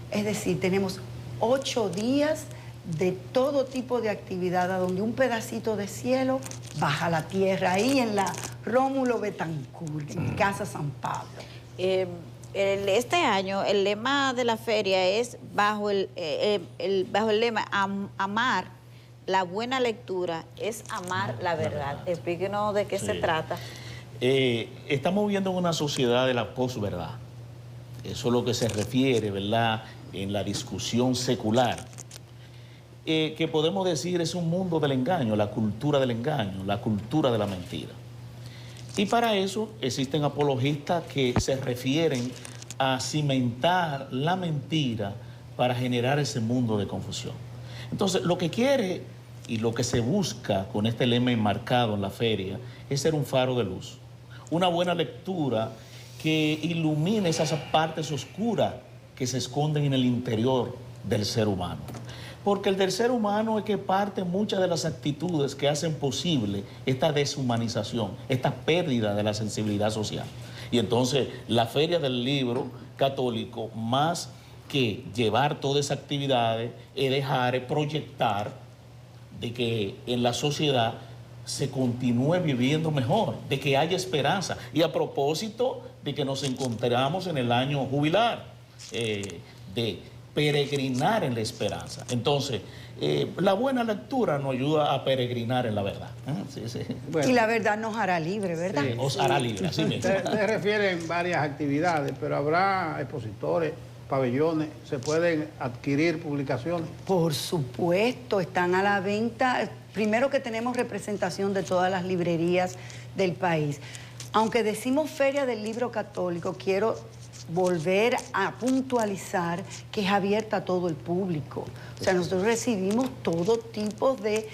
es decir, tenemos 8 días de todo tipo de actividad, a donde un pedacito de cielo baja a la tierra, ahí en la Rómulo Betancourt, en Casa San Pablo. Este año el lema de la feria es bajo el lema amar la buena lectura, es amar la verdad. Explíquenos de qué se trata. Estamos viviendo en una sociedad de la posverdad. Eso es lo que se refiere, ¿verdad?, en la discusión secular. Que podemos decir es un mundo del engaño, la cultura del engaño, la cultura de la mentira. Y para eso existen apologistas que se refieren a cimentar la mentira para generar ese mundo de confusión. Entonces, lo que quiere y lo que se busca con este lema enmarcado en la feria es ser un faro de luz, una buena lectura que ilumine esas partes oscuras que se esconden en el interior del ser humano. Porque el del ser humano es que parte muchas de las actitudes que hacen posible esta deshumanización, esta pérdida de la sensibilidad social. Y entonces la Feria del Libro Católico, más que llevar todas esas actividades, es dejar, proyectar de que en la sociedad se continúe viviendo mejor, de que haya esperanza. Y a propósito de que nos encontramos en el año jubilar, de peregrinar en la esperanza. Entonces, la buena lectura nos ayuda a peregrinar en la verdad. Sí, sí. Bueno, y la verdad nos hará libre, ¿verdad? Sí, os hará libre, así mismo. Se refieren varias actividades, pero habrá expositores, pabellones, ¿se pueden adquirir publicaciones? Por supuesto, están a la venta. Primero que tenemos representación de todas las librerías del país. Aunque decimos Feria del Libro Católico, quiero volver a puntualizar que es abierta a todo el público. O sea, nosotros recibimos todo tipo de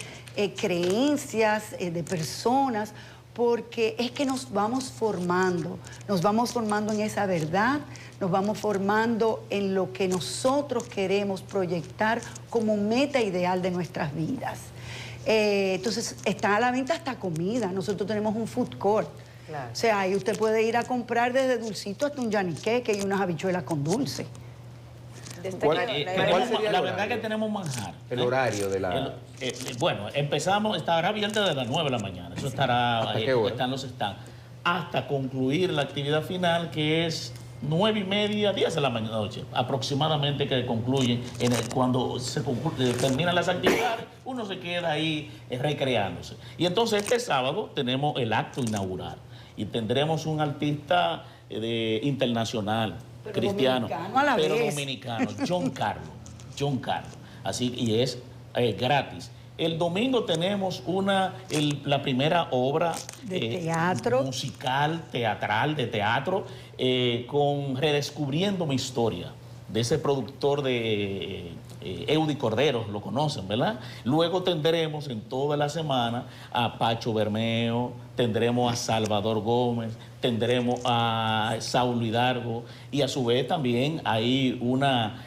creencias de personas, porque es que nos vamos formando en esa verdad, nos vamos formando en lo que nosotros queremos proyectar como meta ideal de nuestras vidas. Entonces, está a la venta hasta comida. Nosotros tenemos un food court. Claro. O sea, ahí usted puede ir a comprar desde dulcito hasta un yaniqueque y unas habichuelas con dulce. ¿Cuál sería la verdad que tenemos manjar? El horario de la... bueno, empezamos, estará abierto desde las 9 de la mañana. Eso estará, están los stands. Hasta concluir la actividad final, que es 9:30, 10 de la noche, aproximadamente, que concluyen. Cuando se terminan las actividades, uno se queda ahí recreándose. Y entonces este sábado tenemos el acto inaugural y tendremos un artista internacional, pero cristiano, dominicano, John Carlos. Así, y es gratis. El domingo tenemos la primera obra de teatro, musical, teatral, de teatro, con Redescubriendo mi historia, de ese productor de Eudy Cordero, lo conocen, ¿verdad? Luego tendremos en toda la semana a Pacho Bermeo, tendremos a Salvador Gómez, tendremos a Saulo Hidalgo, y a su vez también hay una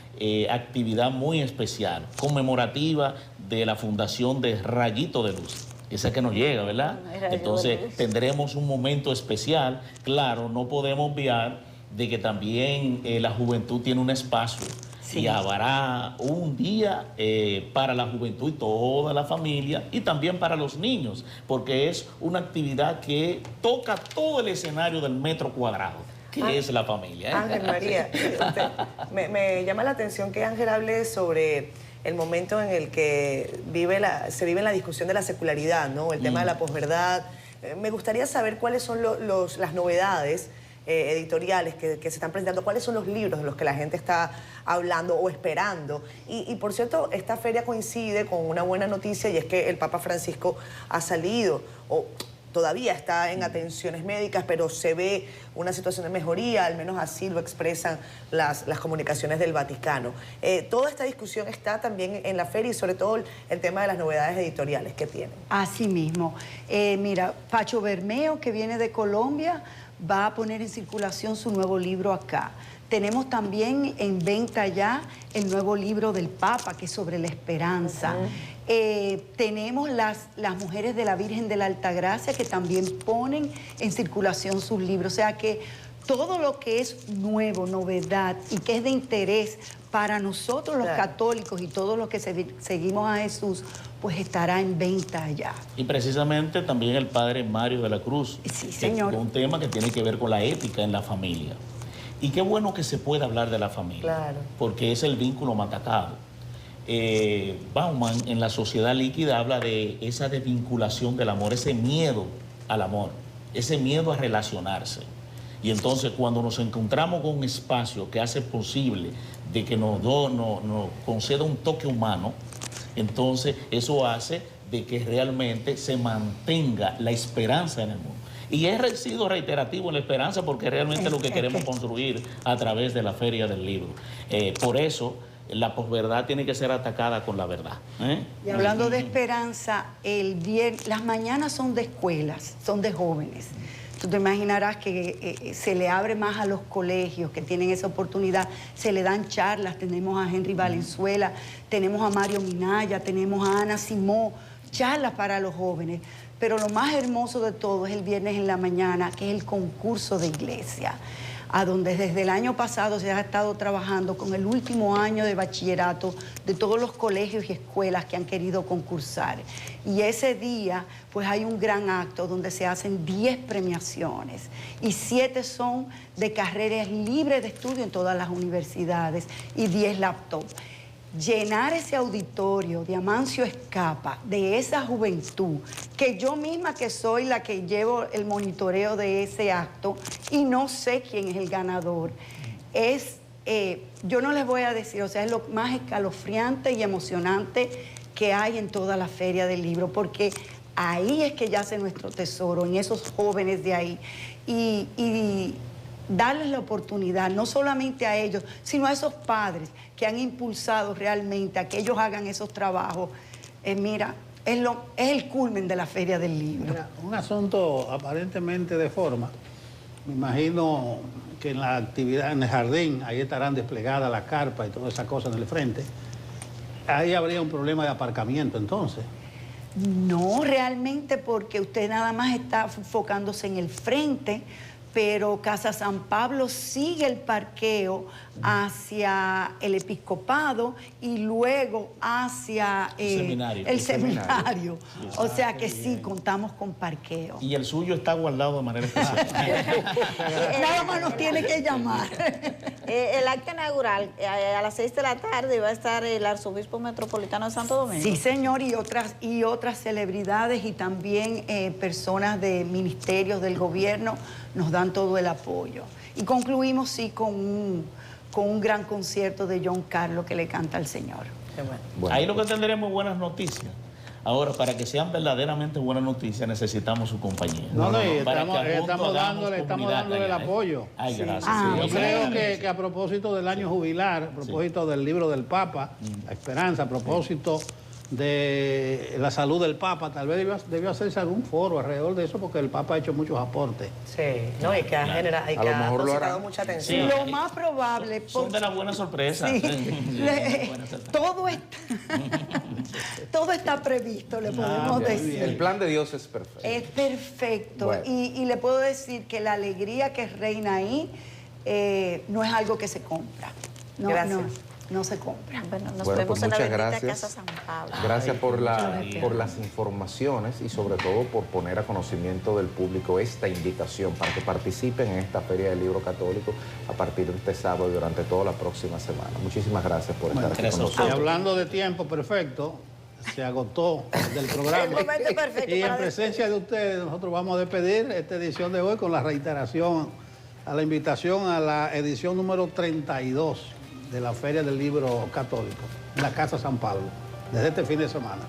actividad muy especial, conmemorativa de la fundación de Rayito de Luz. Esa que nos llega, ¿verdad? Entonces tendremos un momento especial. Claro, no podemos obviar de que también la juventud tiene un espacio. Sí. Y habrá un día para la juventud y toda la familia, y también para los niños, porque es una actividad que toca todo el escenario del metro cuadrado, que es la familia. Ángel María, me llama la atención que Ángel hable sobre el momento en el que se vive la discusión de la secularidad, ¿no? El tema de la posverdad. Me gustaría saber cuáles son las novedades editoriales que se están presentando, cuáles son los libros de los que la gente está hablando o esperando. Y por cierto, esta feria coincide con una buena noticia, y es que el Papa Francisco ha salido, o todavía está en atenciones médicas, pero se ve una situación de mejoría, al menos así lo expresan las comunicaciones del Vaticano. Toda esta discusión está también en la feria, y sobre todo el tema de las novedades editoriales que tienen. Así mismo. Mira, Pacho Bermeo, que viene de Colombia, va a poner en circulación su nuevo libro acá. Tenemos también en venta ya el nuevo libro del Papa, que es sobre la esperanza. Tenemos las mujeres de la Virgen de la Altagracia, que también ponen en circulación sus libros. O sea que todo lo que es nuevo, novedad, y que es de interés para nosotros los católicos y todos los que seguimos a Jesús, pues estará en venta allá. Y precisamente también el padre Mario de la Cruz. Sí, señor. Que es un tema que tiene que ver con la ética en la familia. Y qué bueno que se pueda hablar de la familia, claro, porque es el vínculo más atacado. Bauman en La Sociedad Líquida habla de esa desvinculación del amor, ese miedo al amor, ese miedo a relacionarse. Y entonces cuando nos encontramos con un espacio que hace posible de que nos conceda un toque humano, entonces eso hace de que realmente se mantenga la esperanza en el mundo. Y he sido reiterativo en la esperanza, porque realmente es lo que queremos construir a través de la Feria del Libro. Por eso la posverdad tiene que ser atacada con la verdad. Y hablando de esperanza, las mañanas son de escuelas, son de jóvenes. Tú te imaginarás que se le abre más a los colegios que tienen esa oportunidad, se le dan charlas. Tenemos a Henry Valenzuela, tenemos a Mario Minaya, tenemos a Ana Simó, charlas para los jóvenes. Pero lo más hermoso de todo es el viernes en la mañana, que es el concurso de iglesia, a donde desde el año pasado se ha estado trabajando con el último año de bachillerato de todos los colegios y escuelas que han querido concursar. Y ese día, pues hay un gran acto donde se hacen 10 premiaciones, y 7 son de carreras libres de estudio en todas las universidades, y 10 laptops. Llenar ese auditorio de Amancio Escapa, de esa juventud, que yo misma que soy la que llevo el monitoreo de ese acto y no sé quién es el ganador, yo no les voy a decir, o sea, es lo más escalofriante y emocionante que hay en toda la Feria del Libro, porque ahí es que yace nuestro tesoro, en esos jóvenes de ahí. Y darles la oportunidad, no solamente a ellos, sino a esos padres que han impulsado realmente a que ellos hagan esos trabajos. Mira, es el culmen de la Feria del Libro. Mira, un asunto aparentemente de forma. Me imagino que en la actividad, en el jardín, ahí estarán desplegadas las carpas y todas esas cosas en el frente. Ahí habría un problema de aparcamiento, entonces. No, realmente, porque usted nada más está enfocándose en el frente, pero Casa San Pablo sigue el parqueo hacia el episcopado y luego hacia el seminario. Sí, o sea que sí, contamos con parqueo. Y el suyo está guardado de manera especial. Nada más nos tiene que llamar. El acto inaugural, a las 6 de la tarde va a estar el arzobispo metropolitano de Santo Domingo. Sí, señor, y otras celebridades y también personas de ministerios del gobierno nos dan todo el apoyo. Y concluimos, sí, con un gran concierto de John Carlos que le canta al Señor. Bueno, ahí lo que tendremos buenas noticias. Ahora, para que sean verdaderamente buenas noticias, necesitamos su compañía. Estamos dándole el apoyo. Ay, gracias. Yo creo que a propósito del año jubilar, a propósito del libro del Papa, La Esperanza, a propósito de la salud del Papa, tal vez debió hacerse algún foro alrededor de eso, porque el Papa ha hecho muchos aportes. Sí, no, y que ha generado, y que ha suscitado mucha atención. Lo más probable... Son de la buena sorpresa. Todo está previsto, le podemos decir. El plan de Dios es perfecto. Es perfecto. Bueno. Y le puedo decir que la alegría que reina ahí no es algo que se compra. Gracias. No se compra. Bueno, nos vemos en la bendita Casa San Pablo. Gracias por las informaciones y sobre todo por poner a conocimiento del público esta invitación para que participen en esta Feria del Libro Católico a partir de este sábado y durante toda la próxima semana. Muchísimas gracias por estar aquí con nosotros. Y hablando de tiempo perfecto, se agotó del programa. Y en presencia de ustedes, nosotros vamos a despedir esta edición de hoy con la reiteración a la invitación a la edición número 32 de la Feria del Libro Católico, en la Casa San Pablo, desde este fin de semana.